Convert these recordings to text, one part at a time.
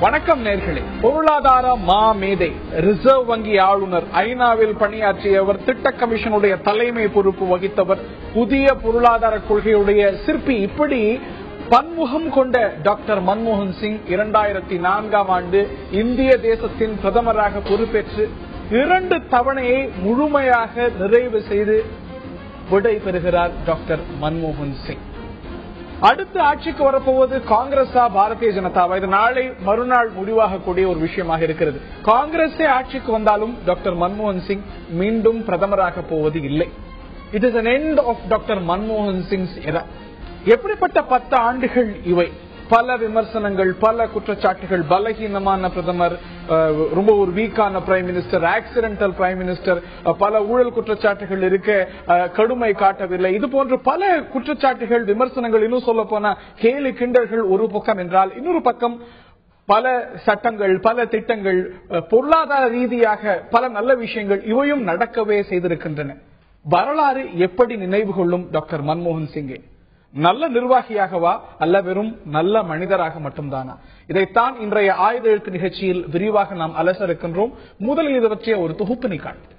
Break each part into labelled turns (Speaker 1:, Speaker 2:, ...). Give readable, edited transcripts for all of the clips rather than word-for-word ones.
Speaker 1: வணக்கம் நேர்களே. பொருளாதார மாமேதை, ரிசர்வ் வங்கி ஆளுநர், ஐநாவில் பணியாற்றியவர், திட்ட கமிஷனுடைய தலைமை பொறுப்பு வகித்தவர், புதிய பொருளாதார கொள்கையுடைய சிற்பி, இப்படி பன்முகம் கொண்ட டாக்டர் மன்மோகன் சிங் 2004ஆம் ஆண்டு இந்திய தேசத்தின் பிரதமராக பொறுப்பேற்று 2 தவணையை முழுமையாக நிறைவு செய்து விடை பெறுகிறார் டாக்டர் மன்மோகன் சிங். அடுத்து ஆட்சிக்கு வரப்போவது காங்கிரஸா பாரதிய ஜனதாவா? இது நாளை மறுநாள் முடிவாகக்கூடிய ஒரு விஷயமாக இருக்கிறது. காங்கிரஸே ஆட்சிக்கு வந்தாலும் டாக்டர் மன்மோகன் சிங் மீண்டும் பிரதமராக போவது இல்லை. It is an end of doctor மன்மோகன் சிங்ஸ் எரா. எப்படிப்பட்ட 10 ஆண்டுகள் இவை? பல விமர்சனங்கள், பல குற்றச்சாட்டுகள், பலகீனமான பிரதமர், ரொம்ப ஒரு வீக்கான prime minister, accidental prime minister, பல ஊழல் குற்றச்சாட்டுகள் இருக்க கடுமை காட்டவில்லை, இது போன்ற பல குற்றச்சாட்டுகள், விமர்சனங்கள், இன்னும் சொல்ல போனா கேலி கிண்டல்கள் ஒரு பக்கம் என்றால், இன்னொரு பக்கம் பல சட்டங்கள், பல திட்டங்கள், பொருளாதார ரீதியாக பல நல்ல விஷயங்கள் இவையும் நடக்கவே செய்திருக்கின்றன. வரலாறு எப்படி நினைவு கொள்ளும் டாக்டர் மன்மோகன் சிங்கை? நல்ல நிர்வாகியாகவா, அல்ல வெறும் நல்ல மனிதராக மட்டும்தானா? இதைத்தான் இன்றைய ஆயுத எழுத்து நிகழ்ச்சியில் விரிவாக நாம் அலச இருக்கின்றோம். முதலில் இது பற்றிய ஒரு தொகுப்பினை காண்போம்.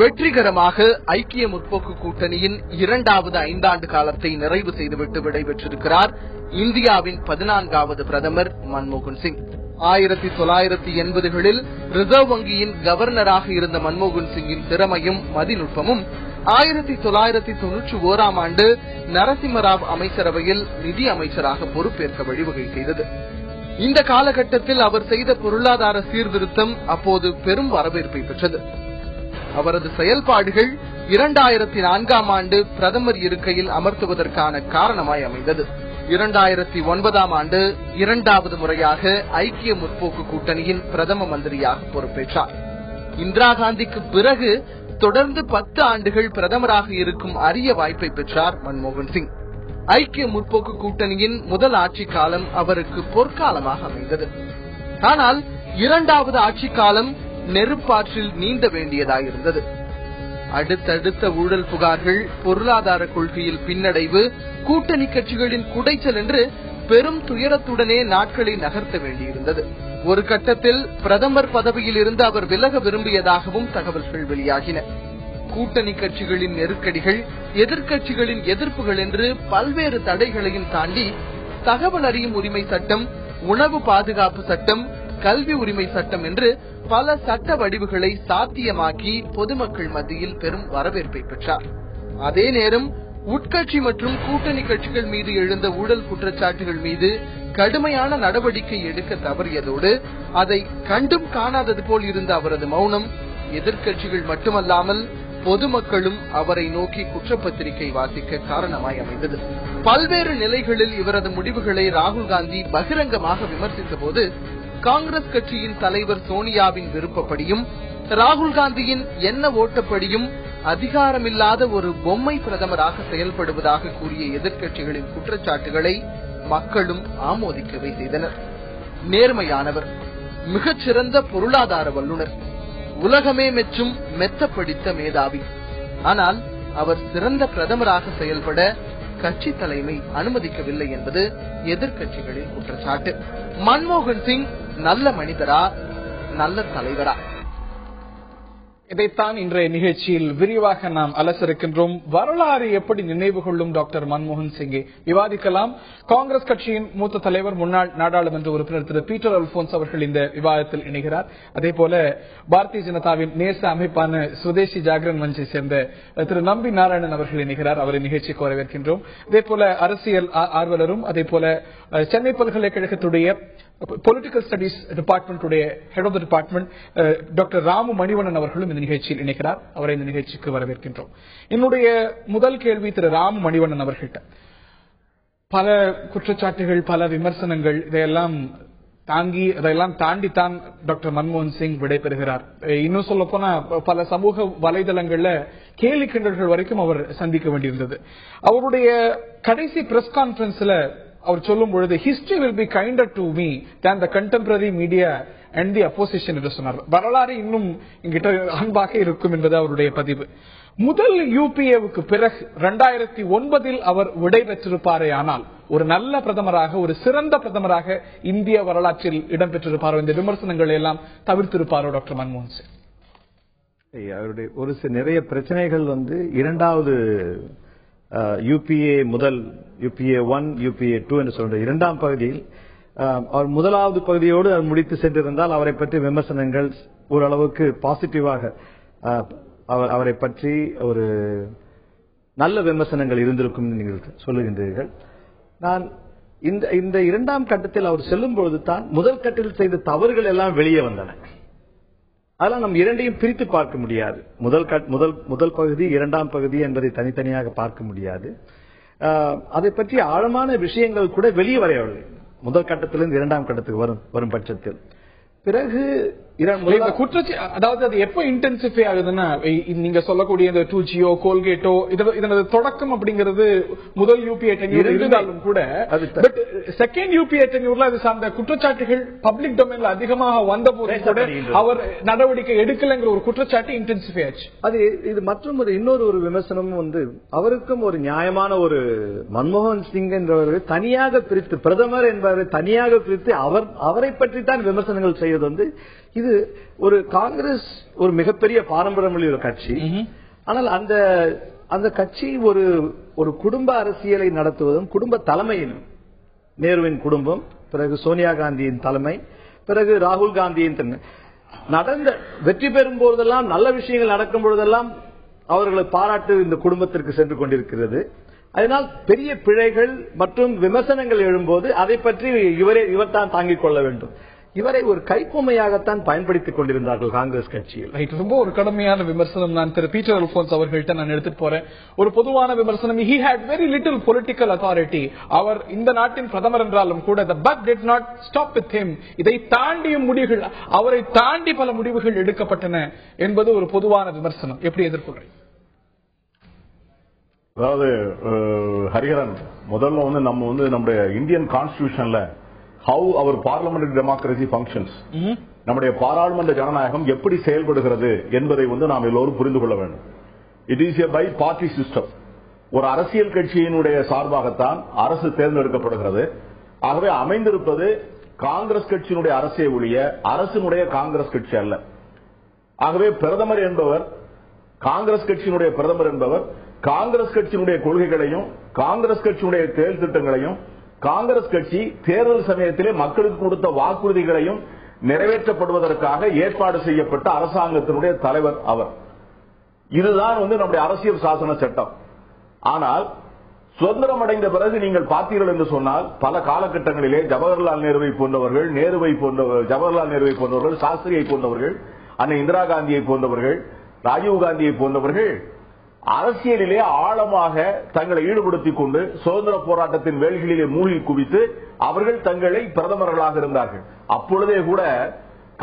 Speaker 2: வெற்றிகரமாக ஐக்கிய முற்போக்கு கூட்டணியின் 2வது 5 ஆண்டு காலத்தை நிறைவு செய்துவிட்டு விடைபெற்றிருக்கிறார் இந்தியாவின் 14வது பிரதமர் மன்மோகன் சிங். 1980களில் ரிசர்வ் வங்கியின் கவர்னராக இருந்த மன்மோகன் சிங்கின் திறமையும் மதிநுட்பமும் 1991ஆம் ஆண்டு நரசிம்மராவ் அமைச்சரவையில் நிதி அமைச்சராக பொறுப்பேற்க வழிவகை செய்தது. இந்த காலகட்டத்தில் அவர் செய்த பொருளாதார சீர்திருத்தம் அப்போது பெரும் வரவேற்பை பெற்றது. அவரது செயல்பாடுகள் 2004ஆம் ஆண்டு பிரதமர் இருக்கையில் அமர்த்துவதற்கான காரணமாய் அமைந்தது. 2009ஆம் ஆண்டு 2வது முறையாக ஐக்கிய முற்போக்கு கூட்டணியின் பிரதம மந்திரியாக பொறுப்பேற்றார். இந்திரா காந்திக்கு பிறகு தொடர்ந்து 10 ஆண்டுகள் பிரதமராக இருக்கும் அரிய வாய்ப்பை பெற்றார் மன்மோகன் சிங். ஐக்கிய முற்போக்கு கூட்டணியின் முதல் ஆட்சி காலம் அவருக்கு பொற்காலமாக அமைந்தது. ஆனால் 2வது ஆட்சி காலம் நெருப்பாற்றில் நீந்த வேண்டியதாயிருந்தது. அடுத்தடுத்த ஊழல் புகார்கள், பொருளாதார கொள்கையில் பின்னடைவு, கூட்டணி கட்சிகளின் குடைச்சல் என்று பெரும் துயரத்துடனே நாட்களை நகர்த்த வேண்டியிருந்தது. ஒரு கட்டத்தில் பிரதமர் பதவியில் இருந்து அவர் விலக விரும்பியதாகவும் தகவல்கள் வெளியாகின. கூட்டணி கட்சிகளின் நெருக்கடிகள், எதிர்க்கட்சிகளின் எதிர்ப்புகள் என்று பல்வேறு தடைகளையும் தாண்டி தகவல் அறியும் உரிமை சட்டம், உணவு பாதுகாப்பு சட்டம், கல்வி உரிமை சட்டம் என்று பல சட்ட வடிவுகளை சாத்தியமாக்கி பொதுமக்கள் மத்தியில் பெரும் வரவேற்பை பெற்றார். அதே நேரம் உட்கட்சி மற்றும் கூட்டணி கட்சிகள் மீது எழுந்த ஊழல் குற்றச்சாட்டுகள் மீது கடுமையான நடவடிக்கை எடுக்க தவறியதோடு அதை கண்டும் காணாதது போல் இருந்த அவரது மௌனம் எதிர்க்கட்சிகள் மட்டுமல்லாமல் பொதுமக்களும் அவரை நோக்கி குற்றப்பத்திரிகை வாசிக்க காரணமாய் அமைந்தது. பல்வேறு நிலைகளில் இவரது முடிவுகளை ராகுல் காந்தி பகிரங்கமாக விமர்சித்த போது காங்கிரஸ் கட்சியின் தலைவர் சோனியாவின் விருப்பப்படியும் ராகுல் காந்தியின் எண்ண ஓட்டப்படியும் அதிகாரமில்லாத ஒரு பொம்மை பிரதமராக செயல்படுவதாக கூறிய எதிர்க்கட்சிகளின் குற்றச்சாட்டுகளை மக்களும் ஆமோதிக்கவே செய்தனர். நேர்மையானவர், மிகச்சிறந்த பொருளாதார வல்லுநர், உலகமே மெச்சும் மெத்த படித்த மேதாவி. ஆனால் அவர் சிறந்த பிரதமராக செயல்பட கட்சி தலைமை அனுமதிக்கவில்லை என்பது எதிர்க்கட்சிகளின் குற்றச்சாட்டு. மன்மோகன் சிங் நல்ல மனிதரா, நல்ல தலைவரா?
Speaker 1: இதைத்தான் இன்றைய நிகழ்ச்சியில் விரிவாக நாம் அலசரிக்கின்றோம். வரலாறு எப்படி நினைவு கொள்ளும் டாக்டர் மன்மோகன் சிங்கை விவாதிக்கலாம். காங்கிரஸ் கட்சியின் மூத்த தலைவர், முன்னாள் நாடாளுமன்ற உறுப்பினர் திரு பீட்டர் அல்போன்ஸ் அவர்கள் இந்த விவாதத்தில் இணைகிறார். அதே போல பாரதிய ஜனதாவின் நேச அமைப்பான சுதேசி ஜாகரன் மஞ்சை சேர்ந்த திரு நம்பி நாராயணன் அவர்கள் இணைகிறார். அவரை நிகழ்ச்சிக்கு வரவேற்கின்றோம். அதே போல அரசியல் ஆர்வலரும், அதே போல சென்னை பல்கலைக்கழகத்துடைய political studies department head of the department doctor Ramu Manivannan அவர்களும் இந்த நிகழ்ச்சியில் இணைக்கிறார். அவரை இந்த நிகழ்ச்சிக்கு வரவேற்கின்றோம். என்னுடைய முதல் கேள்வி திரு ராமு மணிவண்ணன் அவர்கள்ட்ட. பல குற்றச்சாட்டுகள், பல விமர்சனங்கள், இதையெல்லாம் தாண்டித்தான் டாக்டர் மன்மோகன் சிங் விடைபெறுகிறார். இன்னும் சொல்ல போனா பல சமூக வலைதளங்கள்ல கேலி கிண்டல்கள் வரைக்கும் அவர் சந்திக்க வேண்டியிருந்தது. அவருடைய கடைசி பிரஸ் கான்பரன்ஸ்ல அவர் சொல்லும் பொழுது, history will be kinder to me than the contemporary media and the opposition என்று சொன்னார். வரலாறு இன்னும் என்கிட்ட அன்பாக இருக்கும் என்பது அவருடைய பதிவு. முதல் யூபிஏவுக்கு பிறகு 2009 அவர் விடை பெற்றிருப்பாரே, ஆனால் ஒரு நல்ல பிரதமராக, ஒரு சிறந்த பிரதமராக இந்திய வரலாற்றில் இடம்பெற்றிருப்பாரோ, இந்த விமர்சனங்கள் எல்லாம் தவிர்த்திருப்பாரோ டாக்டர் மன்மோகன் சிங்?
Speaker 3: அவருடைய ஒரு சில நிறைய பிரச்சனைகள் இரண்டாவது யூபிஏ முதல் யூபிஏ 1 யூபிஏ 2 என்று சொல்ற இரண்டாம் பகுதியில் அவர் முதலாவது பகுதியோடு முடித்து சென்றிருந்தால் அவரை பற்றி விமர்சனங்கள் ஓரளவுக்கு பாசிட்டிவாக அவரை பற்றி ஒரு நல்ல விமர்சனங்கள் இருந்திருக்கும் நீங்கள் சொல்லுகின்றீர்கள். நான் இந்த இரண்டாம் கட்டத்தில் அவர் செல்லும் பொழுது தான் முதல் கட்டத்தில் செய்த தவறுகள் எல்லாம் வெளியே வந்தன. அதெல்லாம் நாம் இரண்டையும் பிரித்து பார்க்க முடியாது. முதல் பகுதி இரண்டாம் பகுதி என்பதை தனித்தனியாக பார்க்க முடியாது. அதை பற்றி ஆழமான விஷயங்கள் கூட வெளியே வரவில்லை முதல் கட்டத்திலிருந்து இரண்டாம் கட்டத்துக்கு வரும் பட்சத்தில். பிறகு
Speaker 1: அதாவது அது எப்ப இன்டென்சிஃபை ஆகுதுன்னா, நீங்க சொல்லக்கூடிய இந்த 2G கோல்கேட்டோ இதனது தொடக்கம் அப்படிங்கிறது முதல் யூபிஏ டென்யூர் இருந்தாலும் கூட, பட் செகண்ட் யூபிஏ டென்யூர்ல அது சார்ந்த குற்றச்சாட்டுகள் பப்ளிக் டொமைன்ல அதிகமாக வந்த போது கூட அவர் நடவடிக்கை எடுக்கலங்கிற ஒரு குற்றச்சாட்டு இன்டென்சிஃபை ஆச்சு.
Speaker 3: அது இது மற்றும் இன்னொரு விமர்சனமும் அவருக்கும் ஒரு நியாயமான ஒரு மன்மோகன் சிங் என்றவர் தனியாக பிரித்து, பிரதமர் என்பவரை தனியாக பிரித்து அவரை பற்றி தான் விமர்சனங்கள் செய்வது இது ஒரு காங்கிரஸ் ஒரு மிகப்பெரிய பாரம்பரியமுள்ள ஒரு கட்சி. ஆனால் அந்த கட்சி ஒரு குடும்ப அரசியலை நடத்துவதும், குடும்ப தலைமையிலும் நேருவின் குடும்பம், பிறகு சோனியா காந்தியின் தலைமை, பிறகு ராகுல் காந்தியின் வெற்றி பெறும் போதெல்லாம், நல்ல விஷயங்கள் நடக்கும் பொழுதெல்லாம் அவர்களை பாராட்டு இந்த குடும்பத்திற்கு சென்று கொண்டிருக்கிறது. அதனால் பெரிய பிழைகள் மற்றும் விமர்சனங்கள் எழும்போது அதை பற்றி இவர் தான் தாங்கிக் கொள்ள வேண்டும். இவரை ஒரு கைப்பொம்மையாகத்தான் பயன்படுத்திக் கொண்டிருந்தார்கள் காங்கிரஸ் கட்சியில்.
Speaker 1: ரொம்ப ஒரு கடுமையான விமர்சனம் நான் திரு பீட்டர் அல்போன்ஸ் அவர்கள்ட்ட நான் எடுத்துட்டு போறேன். ஒரு பொதுவான விமர்சனம், he had very little political authority. அவர் இந்த நாட்டின் பிரதமர் என்றாலும் கூட the buck did not stop with him. இதை தாண்டிய முடிவுகள், அவரை தாண்டி பல முடிவுகள் எடுக்கப்பட்டன என்பது ஒரு பொதுவான விமர்சனம். எப்படி எதிர்கொள்றீங்க?
Speaker 4: அதாவது ஹரிஹரன், முதல்ல நம்முடைய Indian கான்ஸ்டிடியூஷன்ல how our parliamentary democracy functions, நம்முடைய பாராளுமன்ற ஜனநாயகம் எப்படி செயல்படுகிறது என்பதை நாம் எல்லோரும் புரிந்து கொள்ள வேண்டும். It is a by party system. ஒரு அரசியல் கட்சியினுடைய சார்பாகத்தான் அரசு தேர்ந்தெடுக்கப்படுகிறது. ஆகவே அமைந்திருப்பது காங்கிரஸ் கட்சியினுடைய அரசே ஒழிய அரசினுடைய காங்கிரஸ் கட்சி அல்ல. ஆகவே பிரதமர் என்பவர், காங்கிரஸ் கட்சியினுடைய பிரதமர் என்பவர் காங்கிரஸ் கட்சியினுடைய கொள்கைகளையும் காங்கிரஸ் கட்சியினுடைய செயல் திட்டங்களையும் காங்கிரஸ் கட்சி தேர்தல் சமயத்திலே மக்களுக்கு கொடுத்த வாக்குறுதிகளையும் நிறைவேற்றப்படுவதற்காக ஏற்பாடு செய்யப்பட்ட அரசாங்கத்தினுடைய தலைவர் அவர். இதுதான் நம்முடைய அரசியல் சாசன சட்டம். ஆனால் சுதந்திரம் அடைந்த பிறகு நீங்கள் பார்த்தீர்கள் என்று சொன்னால், பல காலகட்டங்களிலே ஜவஹர்லால் நேருவை போன்றவர்கள், சாஸ்திரியை போன்றவர்கள், அன்னை இந்திரா காந்தியை போன்றவர்கள், ராஜீவ் காந்தியை போன்றவர்கள் அரசியலிலே ஆழமாக தங்களை ஈடுபடுத்திக் கொண்டு சுதந்திர போராட்டத்தின் வேள்களிலே மூழ்கி குவித்து அவர்கள் தங்களை பிரதமர்களாக இருந்தார்கள். அப்பொழுதே கூட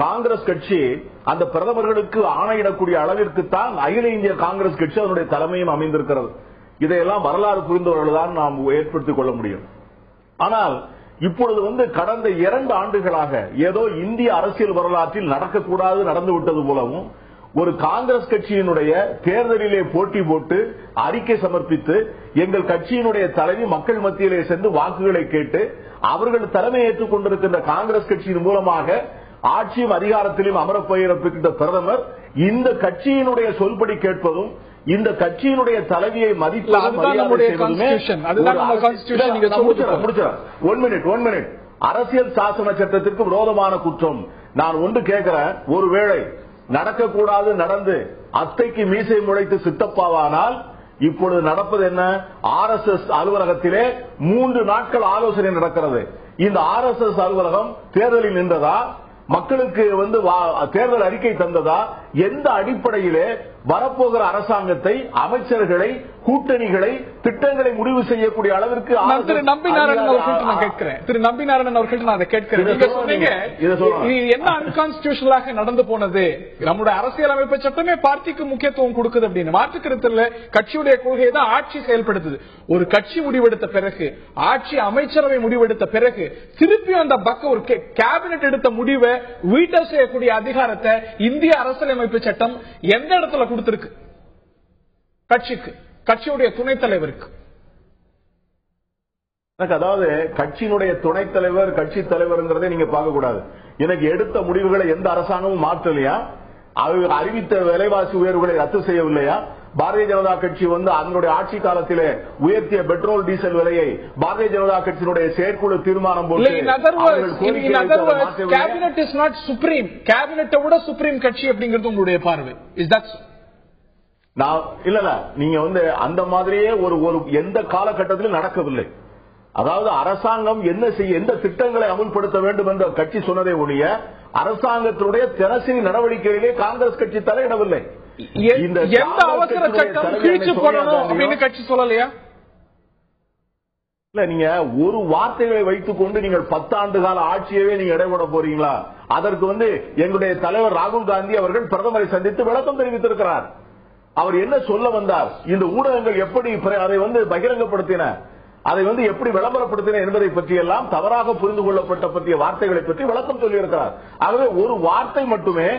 Speaker 4: காங்கிரஸ் கட்சி அந்த பிரதமர்களுக்கு ஆணையிடக்கூடிய அளவிற்குத்தான் அகில இந்திய காங்கிரஸ் கட்சி அதனுடைய தலைமையும் அமைந்திருக்கிறது. இதையெல்லாம் வரலாறு புரிந்தவர்கள் தான் நாம் ஏற்படுத்திக் கொள்ள முடியும். ஆனால் இப்பொழுது கடந்த 2 ஆண்டுகளாக ஏதோ இந்திய அரசியல் வரலாற்றில் நடக்கக்கூடாது நடந்துவிட்டது போலவும், ஒரு காங்கிரஸ் கட்சியினுடைய தேர்தலிலே போட்டி போட்டு அறிக்கை சமர்ப்பித்து எங்கள் கட்சியினுடைய தலைவி மக்கள் மத்தியிலே சென்று வாக்குகளை கேட்டு அவர்கள் தலைமை ஏற்றுக் கொண்டிருக்கின்ற காங்கிரஸ் கட்சியின் மூலமாக ஆட்சியும் அதிகாரத்திலும் அமரப்போயிருக்கின்ற பிரதமர் இந்த கட்சியினுடைய சொல்படி கேட்பதும், இந்த கட்சியினுடைய தலைவியை மதிப்பதும், அரசியல் சாசன சட்டத்திற்கு விரோதமான குற்றம். நான் ஒன்று கேட்கிறேன், ஒருவேளை நடக்கக்கூடாது நடந்து அத்தைக்கு மீசை முளைத்து சித்தப்பாவானால் இப்பொழுது நடப்பது என்ன? RSS அலுவலகத்திலே 3 நாட்கள் ஆலோசனை நடக்கிறது. இந்த RSS அலுவலகம் தேர்தலில் நின்றதா, மக்களுக்கு தேர்தல் அறிக்கை தந்ததா, எந்த அடிப்படையிலே வரப்போகிற அரசாங்கத்தை, அமைச்சர்களை, கூட்டணிகளை, திட்டங்களை முடிவு செய்யக்கூடிய அளவிற்கு
Speaker 1: திரு நம்பிநாராயணன் அவர்கள் நான் கேட்கிறேன். திரு நம்பிநாராயணன் அவர்கள் நான் அதை கேட்கிறேன். நீங்க சொன்னீங்க என்ன அன்கான்ஸ்டிடியூஷனலாக நடந்து போனது, நம்முடைய அரசியலமைப்பு சட்டமே பார்ட்டிக்கு முக்கியத்துவம் கொடுக்குது அப்படின்னு. மாற்றுக்கருத்துல கட்சியுடைய கொள்கையை தான் ஆட்சி செயல்படுத்துது. ஒரு கட்சி முடிவெடுத்த பிறகு, ஆட்சி அமைச்சரவை முடிவெடுத்த பிறகு திருப்பி அந்த பக்கம் ஒரு கேபினெட் எடுத்த முடிவை வீட்டோ செய்யக்கூடிய அதிகாரத்தை இந்திய அரசியலமைப்பு சட்டம் எந்த இடத்துல கொடுத்திருக்கு? கட்சிக்கு, கட்சியுடைய துணைத் தலைவருக்கு?
Speaker 4: அதாவது கட்சியினுடைய துணைத் தலைவர், கட்சி தலைவர்ங்கிறதை நீங்க பார்க்க கூடாது. எனக்கு எடுத்த முடிவுகளை எந்த அரசாங்கமும் மாற்றலையா? அவர் அறிவித்த விலைவாசி உயர்வுகளை ரத்து செய்யவில்லையா? பாரதிய ஜனதா கட்சி அதனுடைய ஆட்சி காலத்திலே உயர்த்திய பெட்ரோல் டீசல் விலையை பாரதிய ஜனதா கட்சியினுடைய செயற்குழு தீர்மானம் போட்டு
Speaker 1: கேபினட் இஸ் நாட் சுப்ரீம், கேபினட்டை விட சுப்ரீம் கட்சி அப்படிங்கிறது உங்களுடைய பார்வை? இஸ் தட்
Speaker 4: இல்ல நீங்க அந்த மாதிரியே ஒரு எந்த காலகட்டத்திலும் நடக்கவில்லை. அதாவது அரசாங்கம் என்ன செய்ய, எந்த திட்டங்களை அமுல்படுத்த வேண்டும் என்ற கட்சி சொன்னதை ஒழிய அரசாங்கத்தினுடைய தினசரி நடவடிக்கையிலே காங்கிரஸ் கட்சி தலையிடவில்லை.
Speaker 1: எந்த அவசர சட்டம் கிழிச்சு போடணும் அப்படின்னு கட்சி சொல்லலையா?
Speaker 4: இல்ல நீங்க ஒரு வார்த்தைகளை வைத்துக் கொண்டு நீங்கள் 10 ஆண்டு கால ஆட்சியவே நீங்க இடைபட போறீங்களா? அதற்கு எங்களுடைய தலைவர் ராகுல் காந்தி அவர்கள் பிரதமரை சந்தித்து விளக்கம் தெரிவித்திருக்கிறார். அவர் என்ன சொல்ல வந்தார், இந்த ஊடகங்கள் எப்படி அதை பகிரங்கப்படுத்தின, அதை எப்படி விளம்பரப்படுத்தின என்பதை பற்றி எல்லாம் தவறாக புரிந்து கொள்ளப்பட்ட பற்றிய வார்த்தைகளை பற்றி விளக்கம் சொல்லியிருக்கிறார். ஆகவே ஒரு வார்த்தை மட்டுமே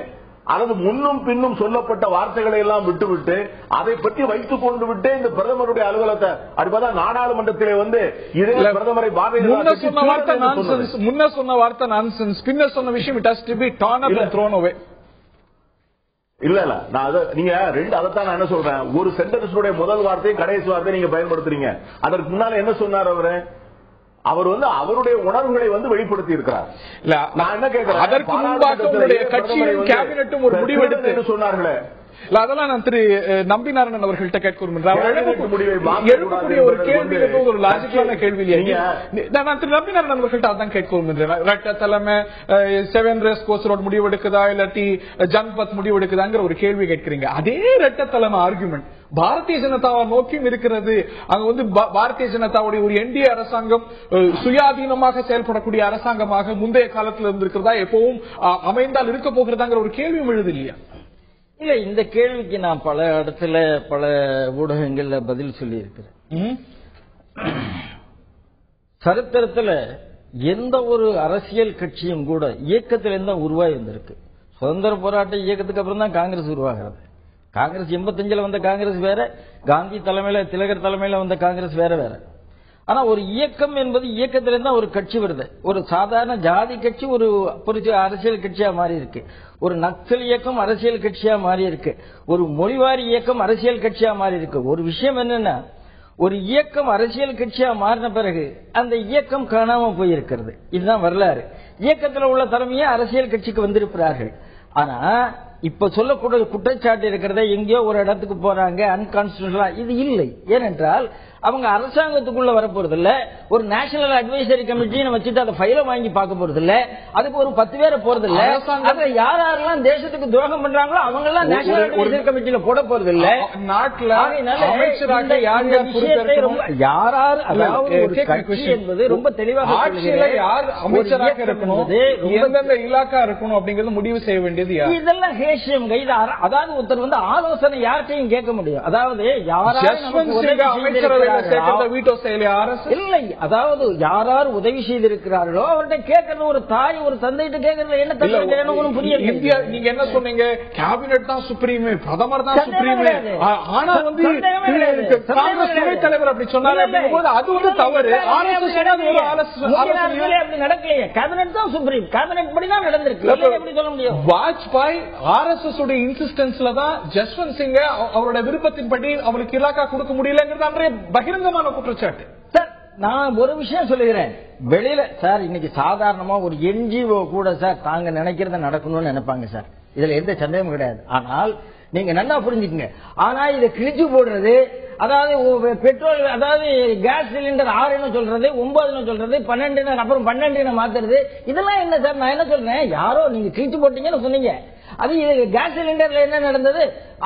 Speaker 4: அல்லது முன்னும் பின்னும் சொல்லப்பட்ட வார்த்தைகளை எல்லாம் விட்டுவிட்டு அதை பற்றி வைத்துக் கொண்டு விட்டு இந்த பிரதமருடைய அலுவலகத்தை அடிப்பதா நாடாளுமன்றத்திலே இதே பிரதமரை
Speaker 1: முன்ன சொன்ன வார்த்தை நான்சென்ஸ், பின்ன சொன்ன விஷயம் it has to be torn up and thrown away.
Speaker 4: இல்ல நான் நீங்க அதைத்தான் நான் என்ன சொல்றேன், ஒரு சென்டென்ஸ் முதல் வார்த்தை கடைசி வார்த்தை நீங்க பயன்படுத்துறீங்க. அதற்கு முன்னால என்ன சொன்னார் அவரு? அவர் அவருடைய உணர்வுகளை வெளிப்படுத்தி இருக்கிறார். நான் என்ன கேட்கிறேன்,
Speaker 1: அதற்கு முன்பாக உங்களுடைய கட்சியும் கேபினட்டும் ஒரு முடிவெடுத்து சொன்னார்களே, அதெல்லாம் நான் திரு நம்பிநாராயணன் அவர்கள்ட்ட கேட்க எழுப்பக்கூடிய ஒரு கேள்வி ஒரு லாஜிக்கலான கேள்வி இல்லையா? நான் திரு நம்பிநாராயணன் அவர்கள்ட்ட அதான் கேட்க ரெட்ட தலைமை 7 ரேஸ் கோர்ஸ் ரோட் முடிவெடுக்குதா இல்லாட்டி ஜன்பத் முடிவெடுக்குதாங்கிற ஒரு கேள்வி கேட்கிறீங்க. அதே ரெட்ட தலைமை ஆர்குமெண்ட் பாரதிய ஜனதாவை நோக்கியும் இருக்கிறது. அங்க பாரதிய ஜனதாவுடைய ஒரு என்டிஏ அரசாங்கம் சுயாதீனமாக செயல்படக்கூடிய அரசாங்கமாக முந்தைய காலத்தில் இருந்திருக்கிறதா, எப்பவும் அமைந்தால் இருக்க போகிறதாங்கிற ஒரு கேள்வியும் எழுது இல்லையா?
Speaker 5: இல்ல, இந்த கேள்விக்கு நான் பல இடத்துல பல ஊடகங்கள்ல பதில் சொல்லி இருக்கிறேன். சரித்திரத்துல எந்த ஒரு அரசியல் கட்சியும் கூட இயக்கத்திலிருந்து உருவாகி வந்திருக்கு. சுதந்திர போராட்ட இயக்கத்துக்கு அப்புறம் தான் காங்கிரஸ் உருவாகிறது. காங்கிரஸ் 85 வந்த காங்கிரஸ் வேற, காந்தி தலைமையில திலகர் தலைமையில வந்த காங்கிரஸ் வேற வேற. ஆனா ஒரு இயக்கம் என்பது இயக்கத்திலிருந்து ஒரு கட்சி வருது. ஒரு சாதாரண ஜாதி கட்சி ஒரு அரசியல் கட்சியா மாறி இருக்கு. ஒரு நக்சல் இயக்கம் அரசியல் கட்சியா மாறி இருக்கு. ஒரு மொழிவாரி இயக்கம் அரசியல் கட்சியா மாறி இருக்கு. ஒரு விஷயம் என்னன்னா, ஒரு இயக்கம் அரசியல் கட்சியா மாறின பிறகு அந்த இயக்கம் காணாம போயிருக்கிறது. இதுதான் வரலாறு. இயக்கத்தில் உள்ள தலைமையே அரசியல் கட்சிக்கு வந்திருக்கிறார்கள். ஆனா இப்ப சொல்லக்கூடிய குற்றச்சாட்டு இருக்கிறத எங்கேயோ ஒரு இடத்துக்கு போறாங்க அன்கான்ஸ்டிடியூஷனல், இது இல்லை. ஏனென்றால் அவங்க அரசாங்கத்துக்குள்ள வரப்போறது இல்ல. ஒரு நேஷனல் அட்வைசரி கமிட்டின்னு வச்சுட்டு அதை ஃபைல வாங்கி பார்க்க போறது இல்ல. அதுக்கு ஒரு 10 பேரை போறது இல்ல. அதுல யாரெல்லாம் தேசத்துக்கு துரோகம் பண்றாங்களோ அவங்க எல்லாம் நேஷனல் அட்வைசரி கமிட்டியில போட போறது இல்ல. நாட்டுல யாரார் அதாவது ஒரு கட்சி என்பது ரொம்ப தெளிவாக
Speaker 1: யார் அமைச்சராக இருக்கணும், எந்தெந்த இலாக்கா இருக்கணும் அப்படிங்கறது முடிவு செய்ய வேண்டியது
Speaker 5: இதெல்லாம் ஹேஷியம். அதாவது ஒருத்தர் ஆலோசனை யார்கிட்டையும் கேட்க முடியும். அதாவது யாராவது இல்லை, அதாவது யாரார் உதவி செய்திருக்கிறார்களோ அவர்கிட்ட கேட்கறது, ஒரு தாய் ஒரு தந்தைகிட்ட கேட்கறது என்ன தப்பு புரியுது.
Speaker 1: இந்தியா நீங்க என்ன சொன்னீங்க, கேபினட் தான் சுப்ரீம், பிரதமர் தான் சுப்ரீம். ஆனா காங்கிரஸ் துணைத் தலைவர் அப்படி சொன்னாரு அப்படிங்கும்போது அது தவறு.
Speaker 5: அப்படி நடக்கலையே, கேபினட் தான் சுப்ரீம், கேபினட் படிதான் நடந்திருக்கு. எப்படி சொல்ல முடியும்?
Speaker 1: வாஜ்பாய் RSS உடைய இன்சிஸ்டன்ஸ்ல தான் ஜஸ்வந்த் சிங் அவருடைய விருப்பத்தின்படி அவருக்கு இலாக்கா கொடுக்க முடியலங்கிறது அன்றைய பகிரங்கமான குற்றச்சாட்டு.
Speaker 5: சார் நான் ஒரு விஷயம் சொல்லுகிறேன். வெளியில சார் இன்னைக்கு சாதாரணமா ஒரு NGO கூட சார் தாங்க நினைக்கிறத நடக்கணும்னு நினைப்பாங்க சார். இதுல எந்த சந்தேகமும் கிடையாது. ஆனால் நீங்க நல்லா புரிஞ்சுக்கங்க. ஆனா இதை கிழிச்சு போடுறது, அதாவது பெட்ரோல், அதாவது கேஸ் சிலிண்டர் 6 சொல்றது, 9 சொல்றது, 12 அப்புறம் 12 மாத்துறது, இதெல்லாம் என்ன சார்? நான் என்ன சொல்றேன், யாரோ நீங்க கிழிச்சு போட்டீங்கன்னு சொன்னீங்க. அது கேஸ் சிலிண்டர்ல என்ன நடந்தது,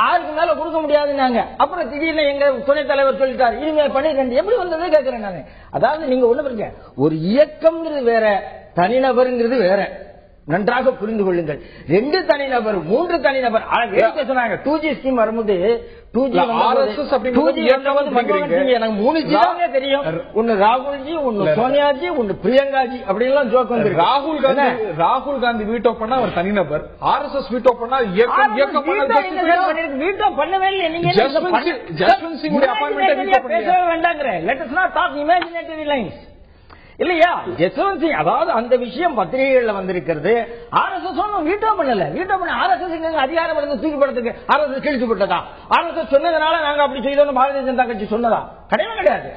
Speaker 5: 6க்கு மேல கொடுக்க முடியாதுன்னாங்க. அப்புறம் திடீர்னு எங்க துணைத் தலைவர் சொல்லிட்டாரு இனிமேல் 12 எப்படி வந்தது கேட்கிறேன் நான். அதாவது நீங்க ஒண்ணு பாருங்க, ஒரு இயக்கம்ங்கிறது வேற, தனிநபருங்கிறது வேற. நன்றாக புரிந்து கொள்ளுங்கள். 2 தனிநபர் 3 தனிநபர் சொன்னாங்க. 2G ஸ்கீம் வரும்போது 2G எனக்கு 3 ஜிதாவே தெரியும். ஒன்னு ராகுல்ஜி, ஒன்னு சோனியாஜி, ஒன்னு பிரியங்காஜி அப்படின்லாம் ஜோக் வந்து.
Speaker 1: ராகுல் காந்தி வீட்டோ பண்ணா ஒரு தனிநபர், RSS வீட்டோ பண்ணா
Speaker 5: வீட்டோ பண்ணவே இல்லை. நீங்க
Speaker 1: ஜஸ்வந்த் சிங்
Speaker 5: பேசவே வேண்டாங்கிற. Let us not talk imaginary lines இல்லையா? ஜஸ்வந்த் சிங், அதாவது அந்த விஷயம் பத்திரிகைகள்ல வந்திருக்கிறது. RSS ஒன்னும் வீட்டோ பண்ணல. வீட்டோ பண்ண RSS அதிகாரம் இருந்து தூக்கி போடுறதுக்கு RSS கிழிச்சுப்பட்டதா? RSS சொன்னதுனால நாங்க அப்படி செய்தோம் பாரதிய ஜனதா கட்சி சொன்னதா? கிடையவே கிடையாது.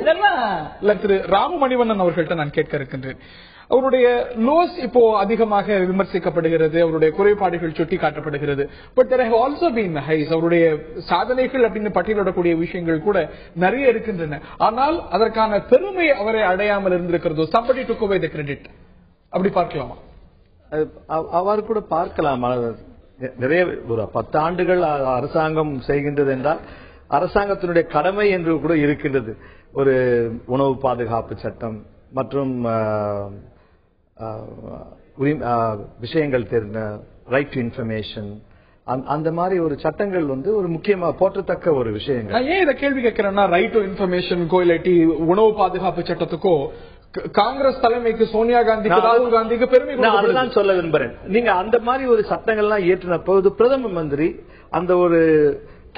Speaker 5: இதெல்லாம்
Speaker 1: திரு ராம மணிவண்ணன் அவர்கள்ட்ட நான் கேட்க இருக்கின்றேன். அவருடைய லோஸ் இப்போ அதிகமாக விமர்சிக்கப்படுகிறது, அவருடைய குறைபாடுகள் சுட்டி காட்டப்படுகிறது. But there have also been highs. அவருடைய சாதனைகள் அப்படின்னு பட்டியலிடக்கூடிய விஷயங்கள் கூட நிறைய இருக்கின்றன. ஆனால் அதற்கான பெருமை அவரை அடையாமல் இருந்திருக்கிறதோ, somebody took away the credit, அப்படி பார்க்கலாமா?
Speaker 3: அவர் கூட பார்க்கலாம். நிறைய ஒரு 10 ஆண்டுகள் அரசாங்கம் செய்கின்றது என்றால் அரசாங்கத்தினுடைய கடமை என்று கூட இருக்கின்றது. ஒரு உணவு பாதுகாப்பு சட்டம் மற்றும் விஷயங்கள் தெரிந்த ரைட் டு இன்ஃபர்மேஷன், அந்த மாதிரி ஒரு சட்டங்கள் வந்து ஒரு முக்கியமா போற்றத்தக்க ஒரு விஷயங்கள்.
Speaker 1: ஏன் இதை கேள்வி கேட்கிறேன்னா, ரைட் டு இன்ஃபர்மேஷனுக்கோ இல்லாட்டி உணவு பாதுகாப்பு சட்டத்துக்கோ காங்கிரஸ் தலைமைக்கு, சோனியா காந்திக்கு, ராகுல் காந்திக்கு பெருமை
Speaker 3: அதுதான் சொல்ல விரும்புறேன். நீங்க அந்த மாதிரி ஒரு சட்டங்கள்லாம் ஏற்றின போது பிரதம மந்திரி அந்த ஒரு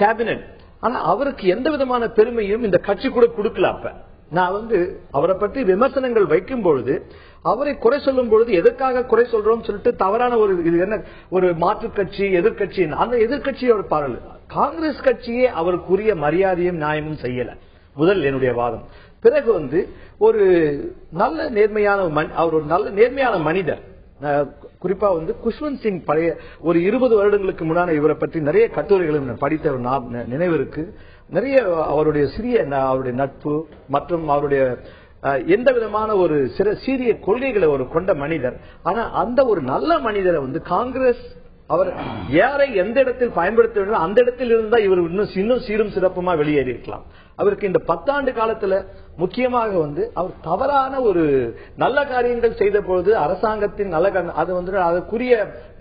Speaker 3: கேபினெட், ஆனா அவருக்கு எந்த விதமான பெருமையும் இந்த கட்சி கூட கொடுக்கல. அப்ப நான் வந்து அவரை பற்றி விமர்சனங்கள் வைக்கும் பொழுது, அவரை குறை சொல்லும் பொழுது எதற்காக குறை சொல்றோம் சொல்லிட்டு தவறான ஒரு இது என்ன ஒரு மாற்று கட்சி எதிர்கட்சி, அந்த எதிர்கட்சியோட பாடல் காங்கிரஸ் கட்சியே அவருக்குரிய மரியாதையும் நியாயமும் செய்யல. முதல் என்னுடைய வாதம். பிறகு வந்து ஒரு நல்ல நேர்மையான மனிதர். குறிப்பா வந்து குஷ்வந்த் சிங் பழைய ஒரு 20 வருடங்களுக்கு முன்னாடி இவரை பற்றி நிறைய கட்டுரைகளும் படித்த நினைவு இருக்கு. நிறைய அவருடைய அவருடைய நட்பு மற்றும் அவருடைய எந்த விதமான ஒரு சீரிய கொள்கைகளை ஒரு கொண்ட மனிதர். ஆனா அந்த ஒரு நல்ல மனிதரை வந்து காங்கிரஸ் அவர் யாரை எந்த இடத்தில் பயன்படுத்த வேண்டும் அந்த இடத்தில் இருந்தா இவர் இன்னும் சீரும் சிறப்புமா வெளியேறி இருக்கலாம். அவருக்கு இந்த 10 ஆண்டு காலத்துல முக்கியமாக வந்து அவர் தவறான ஒரு நல்ல காரியங்கள் செய்த பொழுது அரசாங்கத்தின் நல்ல அது வந்து அதற்குரிய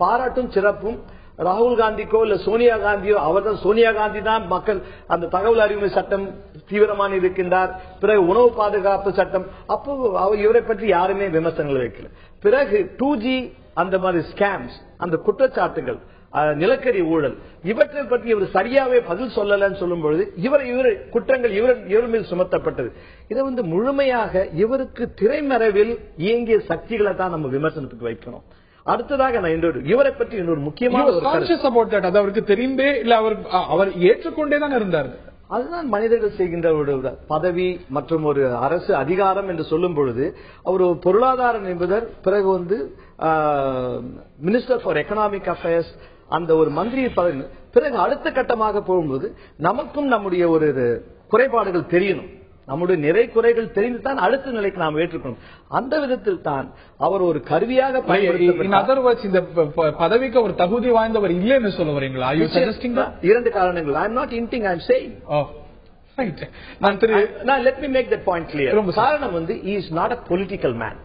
Speaker 3: பாராட்டும் சிறப்பும் ராகுல் காந்திக்கோ இல்ல சோனியா காந்தியோ, அவர்தான் சோனியா காந்தி தான் மக்கள் அந்த தகவல் அறிவு சட்டம் தீவிரமான இருக்கின்றார். பிறகு உணவு பாதுகாப்பு சட்டம், அப்போ இவரை பற்றி யாருமே விமர்சனங்கள் வைக்கல. பிறகு 2G அந்த மாதிரி ஸ்கேம்ஸ், அந்த குற்றச்சாட்டுகள், நிலக்கரி ஊழல், இவற்றை பற்றி இவர் சரியாவே பதில் சொல்லலன்னு சொல்லும் பொழுது இவர் குற்றங்கள் இவர் மீது சுமத்தப்பட்டது. இதை வந்து முழுமையாக இவருக்கு திரைமறைவில் இயங்கிய சக்திகளை தான் நம்ம விமர்சனத்துக்கு வைக்கணும். அடுத்ததாக நான் இவரை பற்றி இன்னொரு முக்கியமான
Speaker 1: அவருக்கு தெரிந்தே இல்ல, அவர் ஏற்றுக்கொண்டே தான் இருந்தார்.
Speaker 3: அதுதான் மனிதர்கள் செய்கின்ற ஒரு பதவி மற்றும் ஒரு அரசு அதிகாரம் என்று சொல்லும் பொழுது அவர் ஒரு பொருளாதார நிபுணர், பிறகு வந்து மினிஸ்டர் ஃபார் எக்கனாமிக் அஃபேர்ஸ், அந்த ஒரு மந்திரி பதவி. பிறகு அடுத்த கட்டமாக போகும்போது நமக்கும் நம்முடைய ஒரு குறைபாடுகள் தெரியணும், நம்முடைய நிறை குறைகள் தெரிந்துதான் அடுத்த நிலைக்கு நாம் ஏற்றுக்கணும். அந்த விதத்தில் தான் அவர் ஒரு கருவியாக
Speaker 1: பயன்படுத்த. இந்த பதவிக்கு ஒரு தகுதி வாய்ந்தவர் இல்லைன்னு சொல்ல வரீங்களா?
Speaker 3: 2 காரணங்கள். I am not hinting, I am saying. Let me make that point clear. காரணம் வந்து he is not a political man.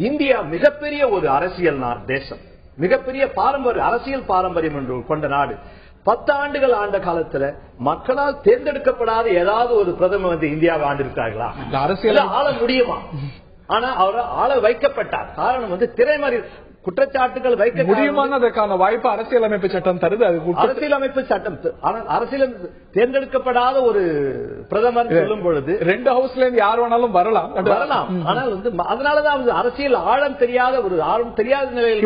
Speaker 3: India மிகப்பெரிய ஒரு அரசியல் தேசம், மிகப்பெரிய அரசியல் பாரம்பரியம் என்று கொண்ட நாடு. 10 ஆண்டுகள் ஆண்ட காலத்துல மக்களால் தேர்ந்தெடுக்கப்படாத ஏதாவது ஒரு பிரதமர் வந்து இந்தியாவை ஆண்டிருக்கார்களா? அரசியல் ஆள முடியுமா? ஆனா அவர் ஆள வைக்கப்பட்டார். காரணம் வந்து திரைமறை குற்றச்சாட்டுகள் வைக்க
Speaker 1: முடியுமானதற்கான வாய்ப்பு அரசியலமைப்பு சட்டம் தருது.
Speaker 3: அரசியலமைப்பு சட்டம், ஆனால் அரசியல் தேர்ந்தெடுக்கப்படாத ஒரு பிரதமர் சொல்லும் பொழுது
Speaker 1: 2 ஹவுஸ்ல இருந்து யார் வேணாலும் வரலாம்.
Speaker 3: ஆனால் வந்து அதனாலதான் அரசியல் ஆழம் தெரியாத நிலையில்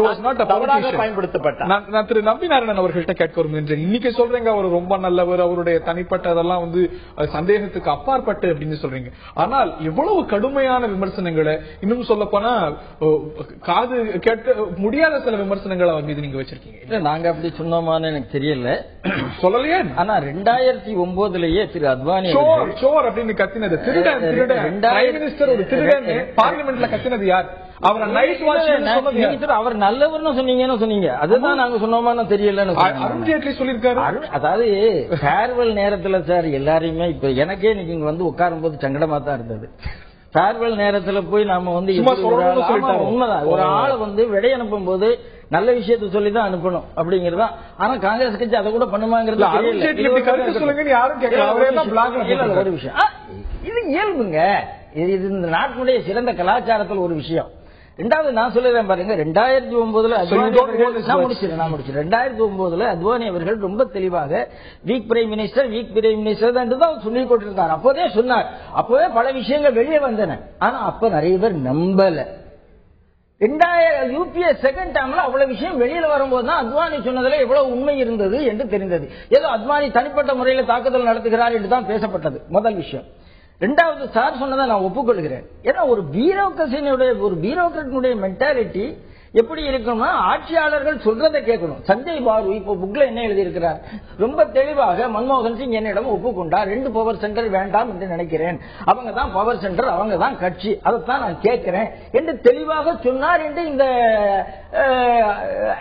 Speaker 3: தவறாக பயன்படுத்தப்பட்டார்.
Speaker 1: நான் திரு நம்பி நாராயணன் அவர்கள்ட்ட கேட்க விரும்புகின்றேன். இன்னைக்கு சொல்றீங்க அவர் ரொம்ப நல்லவர், அவருடைய தனிப்பட்ட அதெல்லாம் வந்து சந்தேகத்துக்கு அப்பாற்பட்டு அப்படின்னு சொல்றீங்க. ஆனால் எவ்வளவு கடுமையான விமர்சனங்களை, இன்னும் சொல்ல போனா காது கேட்க முடியாத சில விமர்சனங்களை அவர் மீது நீங்க வச்சிருக்கீங்க.
Speaker 5: நாங்க அப்படி சொன்னோமான்னு எனக்கு தெரியல,
Speaker 1: சொல்லலையே.
Speaker 5: ஆனா 2009லயே திரு அத்வானி
Speaker 1: சோர் அப்படின்னு கத்தினது, திருடன் ஒரு திருடன் பார்லிமெண்ட்ல கத்தினது யார்? அவர் நைட் வாட்ச்,
Speaker 5: அவர் நல்லவர்னு சொன்னீங்க. அதுதான் நாங்க சொன்னோமான்னு தெரியலன்னு
Speaker 1: அருண் ஜேட்லி சொல்லியிருக்காரு.
Speaker 5: அதாவது ஃபேர்வெல் நேரத்துல சார் எல்லாரையுமே இப்ப எனக்கே இன்னைக்கு இங்க வந்து உட்காரும் போது சங்கடமா தான் இருந்தது. ஃபேர்வெல் நேரத்துல போய் நாம வந்து உண்மைதான் ஒரு ஆளை வந்து விடை அனுப்பும் போது நல்ல விஷயத்தை சொல்லிதான் அனுப்பணும் அப்படிங்கறதா. ஆனா காங்கிரஸ் கட்சி அதை கூட பண்ணுமாங்கிறது ஒரு விஷயம். இது இயல்புங்க. இது இந்த நாட்டினுடைய சிறந்த கலாச்சாரத்தில் ஒரு விஷயம். ரெண்டாவது நான் சொல்லுறேன் பாருங்க, 2009 அத்வானி அவர்கள் ரொம்ப தெளிவாக வீக் பிரைம் மினிஸ்டர் தான் சொல்லிக் கொண்டிருந்தார். அப்போதே சொன்னார். அப்போதே பல விஷயங்கள் வெளியே வந்தன. ஆனா அப்ப நிறைய பேர் நம்பல. 2000 யூபிஏ செகண்ட் டேர்ம்ல அவ்வளவு விஷயம் வெளியில வரும்போது தான் அத்வானி சொன்னதுல எவ்வளவு உண்மை இருந்தது என்று தெரிந்தது. ஏதோ அத்வானி தனிப்பட்ட முறையில் தாக்குதல் நடத்துகிறார் என்று தான் பேசப்பட்டது முதல் விஷயம். ரெண்டாவது சார் சொன்னதை நான் ஒப்புக்கொள்கிறேன். ஏன்னா ஒரு பியூரோக்ராட்டினுடைய மென்டாலிட்டி எப்படி இருக்கணும்னா ஆட்சியாளர்கள் சொல்றதை கேட்கணும். சஞ்சய் பாரு இப்போ புக்ல என்ன எழுதியிருக்கிறார், ரொம்ப தெளிவாக மன்மோகன் சிங் என்னிடம் ஒப்புக்கொண்டார் 2 பவர் சென்டர் வேண்டாம் என்று நினைக்கிறேன், அவங்க தான் பவர் சென்டர், அவங்க தான் கட்சி, அதைத்தான் நான் கேட்கிறேன் என்று தெளிவாக சொன்னார் என்று இந்த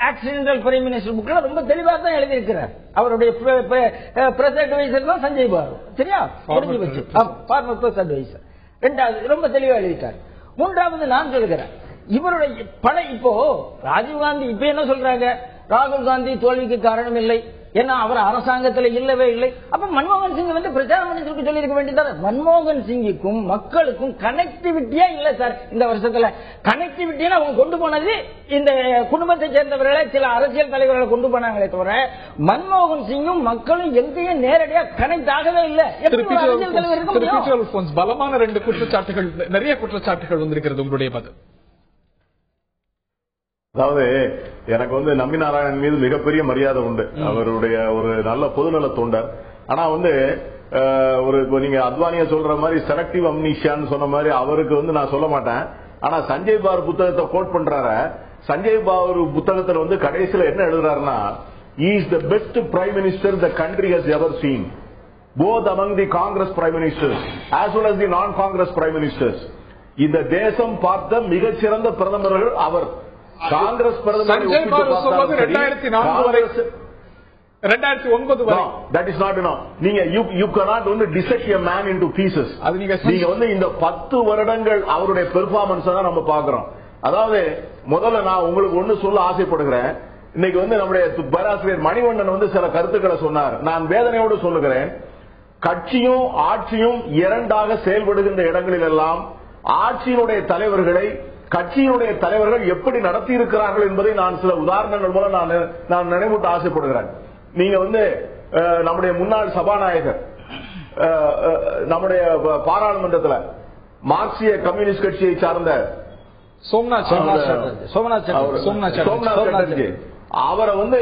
Speaker 5: ஆக்சிடென்டல் பிரைம் மினிஸ்டர் புக்ல ரொம்ப தெளிவாக தான் எழுதியிருக்கிறார். அவருடைய பிரஸ் அட்வைசர் தான் சஞ்சய் பாரு. சரியா, முடிஞ்சு வச்சு ஃபார்மர் பிரஸ் அட்வைசர். ரெண்டாவது ரொம்ப தெளிவாக எழுதிட்டார். மூன்றாவது நான் சொல்கிறேன், இவருடைய பல இப்போ ராஜீவ்காந்தி இப்ப என்ன சொல்றாங்க, ராகுல் காந்தி தோல்விக்கு காரணம் இல்லை, ஏன்னா அவர் அரசாங்கத்தில் இல்லவே இல்லை. அப்ப மன்மோகன் சிங் வந்து பிரச்சாரம் பண்ணி சொல்லி இருக்க வேண்டியது. மன்மோகன் சிங்குக்கும் மக்களுக்கும் கனெக்டிவிட்டியா இல்ல சார். இந்த வருஷத்துல கனெக்டிவிட்டியா அவங்க கொண்டு போனது இந்த குடும்பத்தை சேர்ந்தவர்களை சில அரசியல் தலைவர்களை கொண்டு போனாங்களே தவிர மன்மோகன் சிங்கும் மக்களும் எங்கேயும் நேரடியா கனெக்ட் ஆகவே இல்லை.
Speaker 1: பலமான 2 குற்றச்சாட்டுகள், நிறைய குற்றச்சாட்டுகள் வந்திருக்கிறது. உங்களுடைய பதில்?
Speaker 4: அதாவது எனக்கு வந்து நம்பி நாராயணன் மீது மிகப்பெரிய மரியாதை உண்டு. அவருடைய ஒரு நல்ல பொதுநல தொண்டர். ஆனா வந்து ஒரு நீங்க அத்வானிய சொல்ற மாதிரி செலக்டிவ் அம்னீஷியான்னு சொன்ன மாதிரி அவருக்கு வந்து நான் சொல்ல மாட்டேன். ஆனா சஞ்சய் பாரு புத்தகத்தை கோட் பண்றாரு. சஞ்சய் பாரு புத்தகத்துல வந்து கடைசியில என்ன எழுதுறாருன்னா, he is the best prime minister the country has ever seen, both among the Congress prime ministers as well as the non-Congress prime ministers. இந்த தேசம் பார்த்த மிகச்சிறந்த பிரதமர்கள் அவர். காங்கிரஸ் பிரதமர்
Speaker 1: 2004 வரை 2009 வரை.
Speaker 4: That is not enough. நீங்க you cannot only dissect a man into pieces. நீங்க வந்து இந்த 10 வருடங்கள் அவருடைய பெர்ஃபார்மன்ஸ் தான் நம்ம பாக்குறோம். அதாவது முதல்ல நான் உங்களுக்கு ஒண்ணு சொல்ல ஆசைப்படுகிறேன். இன்னைக்கு வந்து நம்முடைய பேராசிரியர் மணிவண்ணன் வந்து சில கருத்துக்களை சொன்னார். நான் வேதனையோடு சொல்லுகிறேன். கட்சியும் ஆட்சியும் இரண்டாக செயல்படுகின்ற இடங்களில் எல்லாம் ஆட்சியினுடைய தலைவர்களை கட்சியினுடைய தலைவர்கள் எப்படி நடத்தி இருக்கிறார்கள் என்பதை நான் சில உதாரணங்கள் மூலம் நான் நினைவூட்ட ஆசைப்படுகிறேன். நீங்க வந்து நம்முடைய முன்னாள் சபாநாயகர் நம்முடைய பாராளுமன்றத்தில் மார்க்சிய கம்யூனிஸ்ட் கட்சியை சார்ந்த
Speaker 1: சோம்நாத் சாட்டர்ஜி
Speaker 4: அவரை வந்து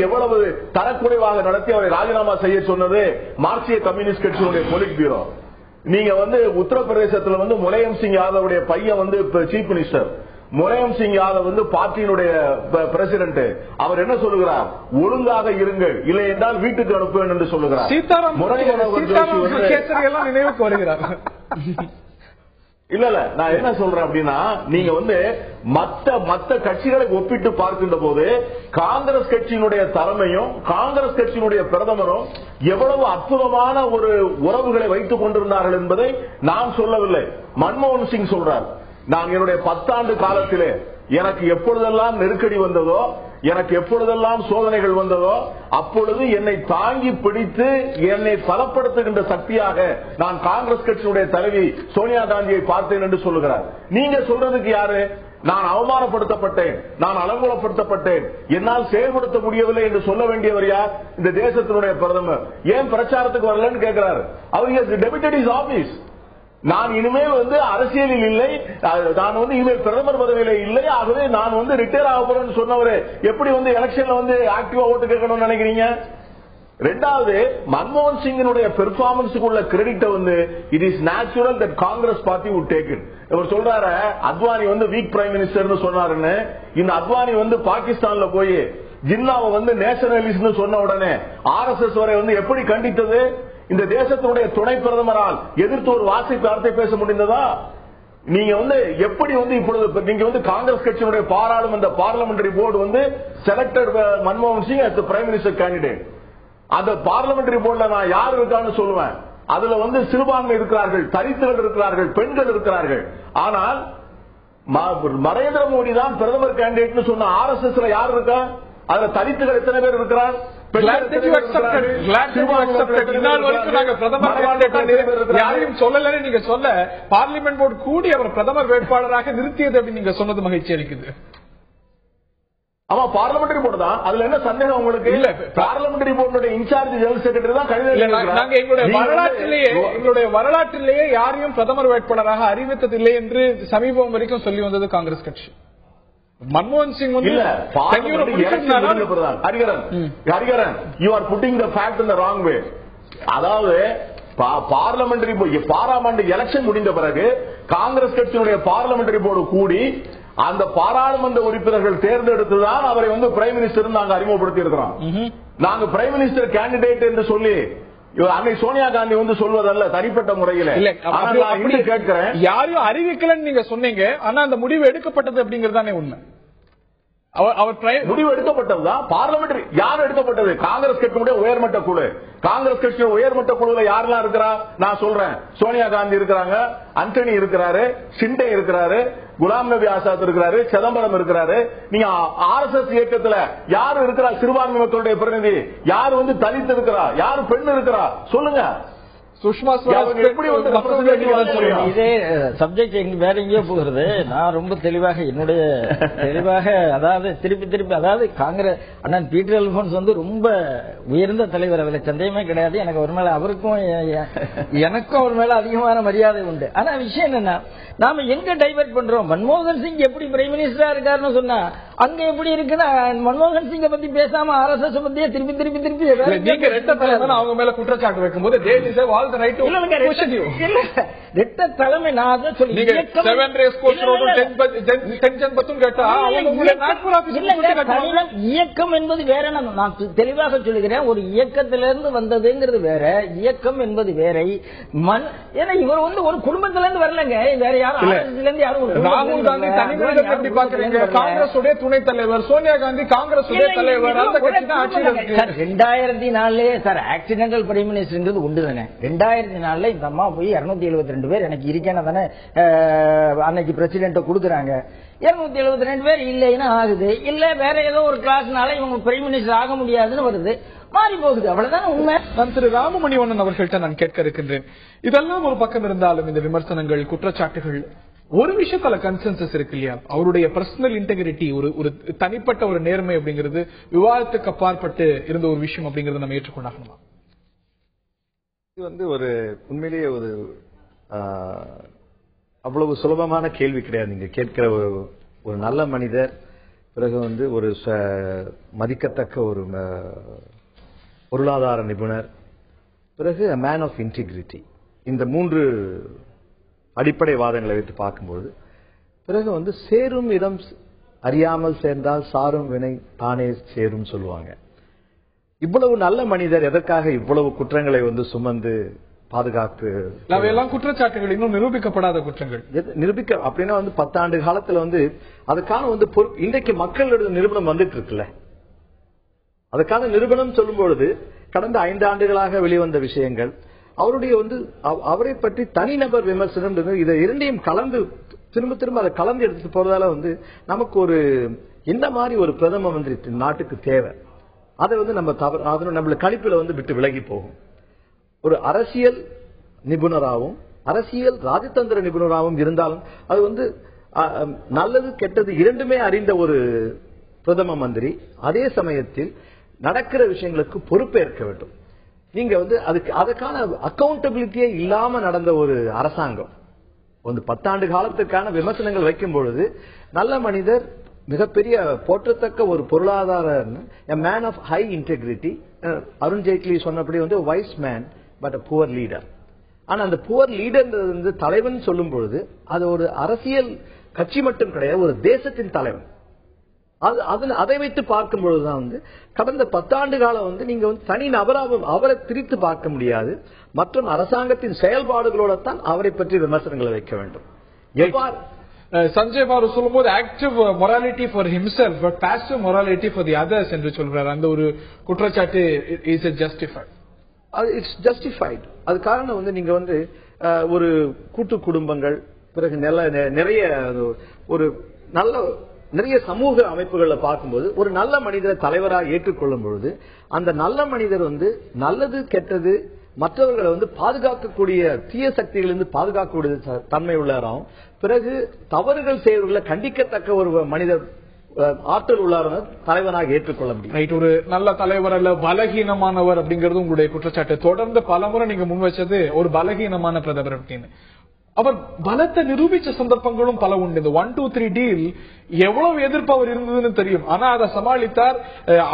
Speaker 4: எவ்வளவு தரக்குறைவாக நடத்தி அவரை ராஜினாமா செய்ய சொன்னது மார்க்சிய கம்யூனிஸ்ட் கட்சியினுடைய பொலிட் பியூரோ. நீங்க வந்து உத்தரப்பிரதேசத்துல வந்து முலாயம் சிங் யாதவுடைய பையன் வந்து சீஃப் மினிஸ்டர், முலாயம் சிங் யாதவ் வந்து பார்ட்டியினுடைய பிரசிடென்ட். அவர் என்ன சொல்லுகிறார், ஒழுங்காக இருங்கள், இல்லை என்றால் வீட்டுக்கு அனுப்புவேன் என்று சொல்லுகிறார்.
Speaker 1: நினைவுக்கு வருகிறார்.
Speaker 4: இல்ல நான் என்ன சொல்றேன் அப்படின்னா, நீங்க வந்து மத்த கட்சிகளை ஒப்பிட்டு பார்க்கின்ற போது காங்கிரஸ் கட்சியினுடைய தலைமையும் காங்கிரஸ் கட்சியினுடைய பிரதமரும் எவ்வளவு அற்புதமான ஒரு உறவுகளை வைத்துக் கொண்டிருந்தார்கள் என்பதை நான் சொல்லவில்லை, மன்மோகன் சிங் சொல்றார். நான் என்னுடைய 10 ஆண்டு காலத்திலே எனக்கு எப்பொழுதெல்லாம் நெருக்கடி வந்ததோ, எனக்கு எப்பொழுதெல்லாம் சோதனைகள் வந்ததோ, அப்பொழுது என்னை தாங்கி பிடித்து என்னை பலப்படுத்துகின்ற சக்தியாக நான் காங்கிரஸ் கட்சியினுடைய தலைவி சோனியா காந்தியை பார்த்தேன் என்று சொல்லுகிறார். நீங்க சொல்றதுக்கு யாரு? நான் அவமானப்படுத்தப்பட்டேன், நான் அலங்கோலப்படுத்தப்பட்டேன், என்னால் செயல்படுத்த முடியவில்லை என்று சொல்ல வேண்டியவர் யார்? இந்த தேசத்தினுடைய பிரதமர். ஏன் பிரச்சாரத்துக்கு வரலன்னு கேட்கிறார். அவர் டெபியூட்டட் இஸ் ஆபீஸ். நான் இனிமேல் வந்து அரசியலில் இல்லை, நான் வந்து இனிமேல் பிரதமர் பதவியில இல்லை, ஆகவே நான் வந்து ரிட்டையர் ஆக போறேன்னு சொன்னவரு எப்படி வந்து எலெக்ஷன்ல வந்து ஆக்டிவா ஓட்டு கேட்கணும்னு நினைக்கிறீங்க? ரெண்டாவது, மன்மோகன் சிங்கினுடைய பெர்ஃபார்மன்ஸுக்குள்ள கிரெடிட் வந்து it is natural that Congress party would take it. இவர் சொல்றாரு அத்வானி வந்து வீக் பிரைம் மினிஸ்டர்னு சொன்னாருன்னு. இந்த அத்வானி வந்து பாகிஸ்தான்ல போய் ஜின்னாவை வந்து நேஷனலிஸ்ட் சொன்ன உடனே RSS வரை வந்து எப்படி கண்டித்தது? இந்த தேசத்தினுடைய துணை பிரதமரால் எதிர்த்து ஒரு வார்த்தை பேச முடிந்ததா? நீங்க வந்து எப்படி வந்து இப்பொழுது நீங்க வந்து காங்கிரஸ் கட்சியினுடைய பார்லிமெண்டரி போர்டு வந்து செலக்டட் மன்மோகன் Singh as the prime minister candidate. அந்த பார்லிமெண்டரி போர்டுல நான் யார் இருக்கான்னு சொல்லுவேன். அதுல சிறுபான்மை இருக்கிறார்கள், தலித்துகள் இருக்கிறார்கள், பெண்கள் இருக்கிறார்கள். ஆனால் நரேந்திர மோடி தான் பிரதமர் கேண்டிடேட் சொன்ன RSS யார் இருக்கா? அதுல தலித்துகள் எத்தனை பேர் இருக்கிறார்?
Speaker 1: யாரையும் சொல்லலன்னு நீங்க சொல்ல பார்லிமெண்ட் போர்டு கூடி அவர் பிரதமர் வேட்பாளராக நிறுத்தியது அப்படின்னு நீங்க சொன்னது மகிழ்ச்சி அளிக்குது.
Speaker 4: ஆமா, பார்லிமெண்டரி போர்டு தான். அதுல என்ன சந்தேகம் உங்களுக்கு? இல்ல, பார்லிமெண்டரி போர்டுடைய இன்சார்ஜ் ஜெனரல் செக்ரட்டரி தான் கடிதம்.
Speaker 1: நாங்க எங்களுடைய வரலாற்றிலேயே யாரையும் பிரதமர் வேட்பாளராக அறிவித்ததில்லை என்று சமீபம் வரைக்கும் சொல்லி வந்தது காங்கிரஸ் கட்சி. மன்மோகன் Singh
Speaker 4: Hariharan, you are putting the fact in the wrong வே. அதாவது பார்லிமெண்டரி பாராளுமன்ற எலெக்ஷன் முடிந்த பிறகு காங்கிரஸ் கட்சியினுடைய பார்லிமெண்டரி போர்டு கூடி அந்த பாராளுமன்ற உறுப்பினர்கள் தேர்ந்தெடுத்துதான் அவரை பிரைம் மினிஸ்டர் நாங்க அறிமுகப்படுத்தி இருக்கிறோம். நாங்க பிரைம் மினிஸ்டர் கேண்டிடேட் என்று சொல்லி அன்னை சோனியா காந்தி சொல்வதல்ல, தனிப்பட்ட முறையில் கேட்கிறேன்.
Speaker 1: யாரையும் அறிவிக்கலன்னு நீங்க சொன்னீங்க, ஆனா அந்த முடிவு எடுக்கப்பட்டது அப்படிங்கறதானே உண்மை.
Speaker 4: முடிவு எடுக்கப்பட்டதுதான். பார்லிமெண்டரி யார் எடுக்கப்பட்டது? காங்கிரஸ் கட்சியுடைய உயர்மட்ட குழு. காங்கிரஸ் கட்சியோட உயர்மட்ட குழுல யாரெல்லாம் இருக்கிறா நான் சொல்றேன். சோனியா காந்தி இருக்கிறாங்க, அண்டனி இருக்கிறாரு, ஷிண்டே இருக்கிறாரு, குலாம் நபி ஆசாத் இருக்கிறாரு, சிதம்பரம் இருக்கிறாரு. நீங்க RSS இயக்கத்துல யாரு இருக்கிறா? சிறுபான்மை மக்களுடைய பிரதிநிதி யாரு? தலித் இருக்கிறா? யாரு பெண் இருக்கிறா? சொல்லுங்க.
Speaker 1: சுஷ்மா ஸ்வராஜ் எப்படி
Speaker 5: இதே சப்ஜெக்ட் வேற எங்கேயோ போகிறது. நான் ரொம்ப தெளிவாக அதாவது திருப்பி அதாவது காங்கிரஸ் அண்ணன் பீட்டர் அல்போன்ஸ் ரொம்ப உயர்ந்த தலைவர், அதுல சந்தேகமே கிடையாது. எனக்கு அவர் மேல அவருக்கும் எனக்கும் அவர் மேல அதிகமான மரியாதை உண்டு. ஆனா விஷயம் என்னன்னா, நாம எங்க டைவர்ட் பண்றோம்? மன்மோகன் சிங் எப்படி பிரைம் மினிஸ்டரா இருக்காருன்னு சொன்னா அங்க எப்படி இருக்குன்னா, மன்மோகன் சிங்கை பத்தி பேசாம RSS பத்தியே திருப்பி
Speaker 1: அவங்க மேல குற்றச்சாட்டு வைக்கும் போது
Speaker 5: தலைமை நான் இயக்கம் என்பது வேற. நான் தெளிவாக சொல்லுகிறேன், ஒரு இயக்கத்திலிருந்து வந்ததுங்கிறது வேற, இயக்கம் என்பது வேற. ஏன்னா இவர் ஒரு குடும்பத்திலிருந்து வரலங்க, வேற யாரும்
Speaker 1: ராகுல் காந்தி தனிமனிதர் எப்படி பாக்குறீங்க? காங்கிரஸ் துணைத் தலைவர் சோனியா காந்தி காங்கிரஸ் தலைவர்
Speaker 5: 2004 சார் ஆக்சிடென்டல் பிரைம் மினிஸ்டர் உண்டுதானே. 2004 இந்த அம்மா போய் 272 பேர் எனக்கு இருக்கேன்னு தானே அன்னைக்கு பிரசிடென்ட் கொடுக்குறாங்க. 272 பேர் இல்லைன்னா ஆகுது, இல்ல வேற ஏதோ ஒரு கிளாஸ்னால இவங்க பிரைம் மினிஸ்டர் ஆக முடியாதுன்னு வருது, மாறி போகுது. அவ்வளவுதான் உண்மை.
Speaker 1: நான் திரு ராமமணிவண்ணன் அவர்கள்ட்ட நான் கேட்க இருக்கின்றேன். இதெல்லாம் ஒரு பக்கம் இருந்தாலும் இந்த விமர்சனங்கள், குற்றச்சாட்டுகள், ஒரு விஷயத்துல கன்சென்சஸ் இருக்கு இல்லையா? அவருடைய பர்சனல் இன்டெகிரிட்டி, ஒரு தனிப்பட்ட ஒரு நேர்மை அப்படிங்கிறது விவாதத்துக்கு அப்பாற்பட்டு இருந்த ஒரு விஷயம் அப்படிங்கறத நம்ம ஏற்றுக்கொண்டாகணுமா?
Speaker 3: இது ஒரு உண்மையிலேயே அவ்வளவு சுலபமான கேள்வி கிடையாது. நீங்க கேட்கிற ஒரு நல்ல மனிதர், பிறகு ஒரு மதிக்கத்தக்க ஒரு பொருளாதார நிபுணர், பிறகு மேன் ஆஃப் இன்டிகிரிட்டி, இந்த 3 அடிப்படை வாதங்களை வைத்து பார்க்கும்போது பிறகு சேரும் இடம் அறியாமல் சேர்ந்தால் சாரும் வினை தானே சேரும் சொல்லுவாங்க. இவ்வளவு நல்ல மனிதர் எதற்காக இவ்வளவு குற்றங்களை சுமந்து பாதுகாப்பு?
Speaker 1: எல்லாம் குற்றச்சாட்டுகள், இன்னும் நிரூபிக்கப்படாத குற்றங்கள்.
Speaker 3: நிரூபிக்க அப்படின்னா 10 ஆண்டு காலத்துல அதுக்கான இன்றைக்கு மக்களோட நிரூபணம் வந்துட்டு இருக்குல்ல. அதுக்கான நிரூபணம் சொல்லும் பொழுது கடந்த 5 ஆண்டுகளாக வெளிவந்த விஷயங்கள், அவருடைய அவரை பற்றி தனிநபர் விமர்சனம், இதை இரண்டையும் கலந்து திரும்ப அதை கலந்து எடுத்துட்டு போறதால நமக்கு என்ன மாதிரி ஒரு பிரதம மந்திரி நாட்டுக்கு தேவை, அதை நம்மள கணிப்பில விட்டு விலகி போகும். ஒரு அரசியல் நிபுணராகவும் அரசியல் ராஜதந்திர நிபுணராகவும் இருந்தாலும் அது நல்லது கெட்டது இரண்டுமே அறிந்த ஒரு பிரதம மந்திரி அதே சமயத்தில் நடக்கிற விஷயங்களுக்கு பொறுப்பேற்க வேண்டும். நீங்க அதுக்கான அக்கௌண்டபிலிட்டியே இல்லாம நடந்த ஒரு அரசாங்கம் 10 ஆண்டு காலத்துக்கான விமர்சனங்கள் வைக்கும் பொழுது நல்ல மனிதர், மிகப்பெரிய போற்றத்தக்க ஒரு பொருளாதார man of high integrity, Arun Jaitley சொன்னபடி wise man but a poor leader. ஆனா அந்த புவர் லீடர் தலைவன் சொல்லும் பொழுது அது ஒரு அரசியல் கட்சி மட்டும் கிடையாது, ஒரு தேசத்தின் தலைவன். அதை வைத்து பார்க்கும் பொழுதுதான் கடந்த 10 ஆண்டு காலம் நீங்க தனி நபராக அவரை பிரித்து பார்க்க முடியாது. மற்றும் அரசாங்கத்தின் செயல்பாடுகளோட தான் அவரை பற்றி விமர்சனங்களை வைக்க வேண்டும்.
Speaker 1: சஞ்சய் பாரு சொல்லும் போது active morality for himself but passive morality for the others என்று சொல்றாரு. அந்த ஒரு குற்றச்சாட்டு is it justified?
Speaker 3: It's justified. அது காரணம் வந்து நீங்க வந்து ஒரு கூட்டு குடும்பங்கள், பிறகு நிறைய ஒரு நல்ல நிறைய சமூக அமைப்புகளை பார்க்கும்போது ஒரு நல்ல மனிதரை தலைவராக ஏற்றுக்கொள்ளும் பொழுது அந்த நல்ல மனிதர் வந்து நல்லது கெட்டது மற்றவர்களை வந்து பாதுகாக்கக்கூடிய தீய சக்திகளிலிருந்து பாதுகாக்கக்கூடிய தன்மை உள்ளாராம். பிறகு தவறுகள் செய்வர்களை கண்டிக்கத்தக்க ஒரு மனிதர் ஆற்றல் உள்ளார தலைவராக ஏற்றுக்கொள்ள முடியும்.
Speaker 1: ஒரு நல்ல தலைவர் அல்ல, பலகீனமானவர் அப்படிங்கிறது உங்களுடைய குற்றச்சாட்டு. தொடர்ந்து பலமுறை நீங்க முன் வச்சது ஒரு பலகீனமான பிரதமர் அப்படின்னு. அவர் பலத்தை நிரூபிச்ச சந்தர்ப்பங்களும் பல உண்டு. இந்த 1-2-3 டீல் எவ்வளவு எதிர்ப்பு அவர் இருந்ததுன்னு தெரியும். ஆனா அதை சமாளித்தார்.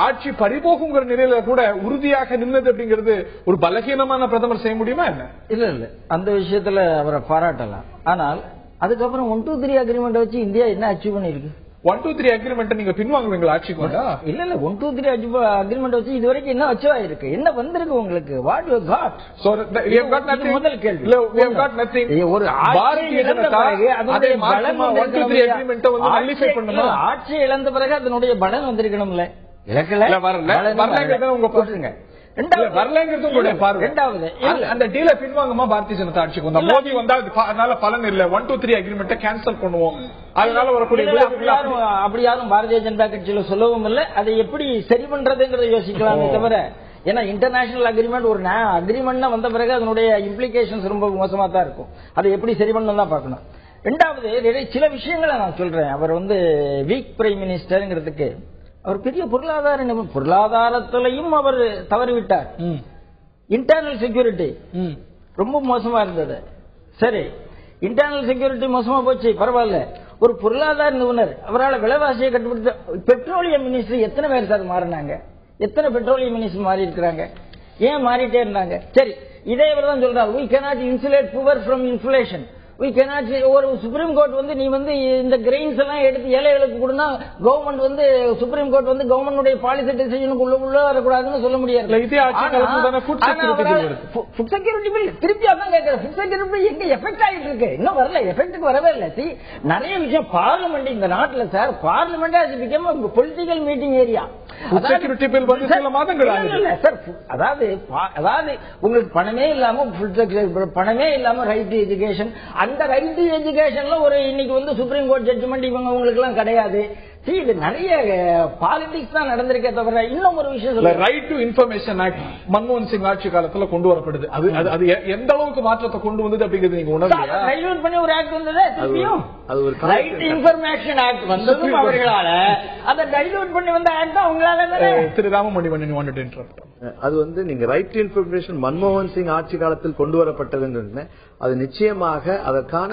Speaker 1: ஆட்சி பறிபோகுங்கிற நிலையில கூட உறுதியாக நின்னது அப்படிங்கிறது ஒரு பலகீனமான பிரதமர் செய்ய முடியுமா என்ன?
Speaker 5: இல்ல அந்த விஷயத்துல அவரை பாராட்டலாம். ஆனால் அதுக்கப்புறம் 1-2-3 அக்ரிமெண்ட் வச்சு இந்தியா என்ன அச்சீவ் பண்ணிருக்கு?
Speaker 1: 1-2-3 அக்ரிமெண்ட் நீங்க பின்வாங்குவீங்களா ஆட்சிக்கு வந்தா?
Speaker 5: இல்ல 1-2-3 அக்ரிமெண்ட் வச்சு இது வரைக்கும் என்ன அச்சீவ் ஆயிருக்கு, என்ன வந்திருக்கு உங்களுக்கு? What you got?
Speaker 1: So we have got nothing.
Speaker 5: முதல் கேள்வி.
Speaker 1: we have got nothing.
Speaker 5: ஒரு பாரதிய ஜனதா அதே பலம்
Speaker 1: 1-2-3 அக்ரிமெண்ட் வந்து நலிஃபை பண்ணுமா?
Speaker 5: ஆட்சி இழந்த பிறகு அதனுடைய பலம் வந்திருக்கணும்ல. இலக்கல
Speaker 1: வரலங்கிறத உங்க போட்டுங்க. வரலங்கிறது உங்களுடைய பார்வை.
Speaker 5: இரண்டாவது
Speaker 1: அந்த டீல பின்வாங்குமா பாரதிய ஜனதா ஆட்சிக்கு வந்தா? மோடி வந்தா அதனால பலன் இல்ல, 1-2-3 அக்ரிமெண்ட் கேன்சல் பண்ணுவோம், அதனால வரக்கூடிய
Speaker 5: அப்படி யாரும் பாரதிய ஜனதா கட்சியில சொல்லவும் இல்லை. அதை எப்படி சரி பண்றதுங்கிறத யோசிக்கலாமே தவிர, ஏன்னா இன்டர்நேஷனல் அக்ரிமெண்ட் ஒரு அக்ரிமெண்ட் வந்த பிறகு அதனுடைய இம்ப்ளிகேஷன்ஸ் ரொம்ப மோசமா தான் இருக்கும். அதை எப்படி சரி பண்ணணும் தான் பார்க்கணும். ரெண்டாவது சில விஷயங்களை நான் சொல்றேன். அவர் வந்து வீக் பிரைம் மினிஸ்டர்ங்கிறதுக்கு அவர் பெரிய பொருளாதாரத்திலையும் அவர் தவறிவிட்டார். இன்டர்னல் செக்யூரிட்டி ரொம்ப மோசமா இருந்தது. சரி, இன்டர்னல் செக்யூரிட்டி மோசமா போச்சு, பரவாயில்ல. ஒரு பொருளாதார நிபுணர் அவரால் விலைவாசியை கட்டுப்படுத்த. பெட்ரோலியம் மினிஸ்டர் எத்தனை பேர் சார் மாறினாங்க? எத்தனை பெட்ரோலியம் மினிஸ்டர் மாறி இருக்கிறாங்க? ஏன் மாறிட்டே இருந்தாங்க? சரி, இதே இவர் தான் சொல்றாரு, we cannot insulate poor from inflation. ஒரு சுப்ரீம் கோர்ட் வந்து நீ வந்து இந்த கிரெயின்ஸ் எல்லாம் எடுத்து ஏழைகளுக்கு கொடுனா கவர்மெண்ட் வந்து சுப்ரீம் கோர்ட் வந்து கவர்மெண்ட் பாலிசி டிசிஷனுக்கு உள்ள வரக்கூடாதுன்னு சொல்ல முடியாது. ஃபுட் செக்யூரிட்டி பில் திருப்பி அதான் கேட்கிறேன். ஃபுட் செக்யூரிட்டி எங்க எஃபெக்ட் ஆகிட்டு இருக்கு? இன்னும் வரல, எஃபெக்ட்டுக்கு வரவே இல்லை. நிறைய விஷயம் பார்லிமெண்ட் இந்த நாட்டில் சார், பார்லிமெண்ட் அது பிகம் பொலிட்டிக்கல் மீட்டிங் ஏரியா. அதாவது உங்களுக்கு பணமே இல்லாம ரைட் டு எஜுகேஷன், அந்த ரைட் டு எஜுகேஷன்ல ஒரு இன்னைக்கு வந்து சுப்ரீம் கோர்ட் ஜட்ஜ்மெண்ட் இவங்க உங்களுக்கு எல்லாம் கிடையாது. இது நிறைய பாலிடிக்ஸ் தான் நடந்திருக்கே தவிர இன்னும் ஒரு விஷயம்,
Speaker 1: ரைட் டு இன்ஃபர்மேஷன் ஆக்ட் மன்மோகன் சிங் ஆட்சி காலத்துல கொண்டு வரப்படுது. அது எந்த அளவுக்கு மாற்றத்தை கொண்டு வந்தது அப்படிங்கிறது நீங்க உணர்ந்தீங்களா?
Speaker 5: டைல்யூட் பண்ணி ஒரு ஆக்ட் வந்தது, திருப்பியும் ரைட் டு இன்ஃபர்மேஷன் ஆக்ட் வந்ததும் அவர்களால, அதை டைல்யூட் பண்ணி வந்த ஆக்ட் தான் உங்களால.
Speaker 1: திரு ராமமணிவண்ணன் wanted to interrupt.
Speaker 3: அது வந்து நீங்க ரைட் டு இன்ஃபர்மேஷன் மன்மோகன் சிங் ஆட்சி காலத்தில் கொண்டு வரப்பட்டது. அது நிச்சயமாக அதற்கான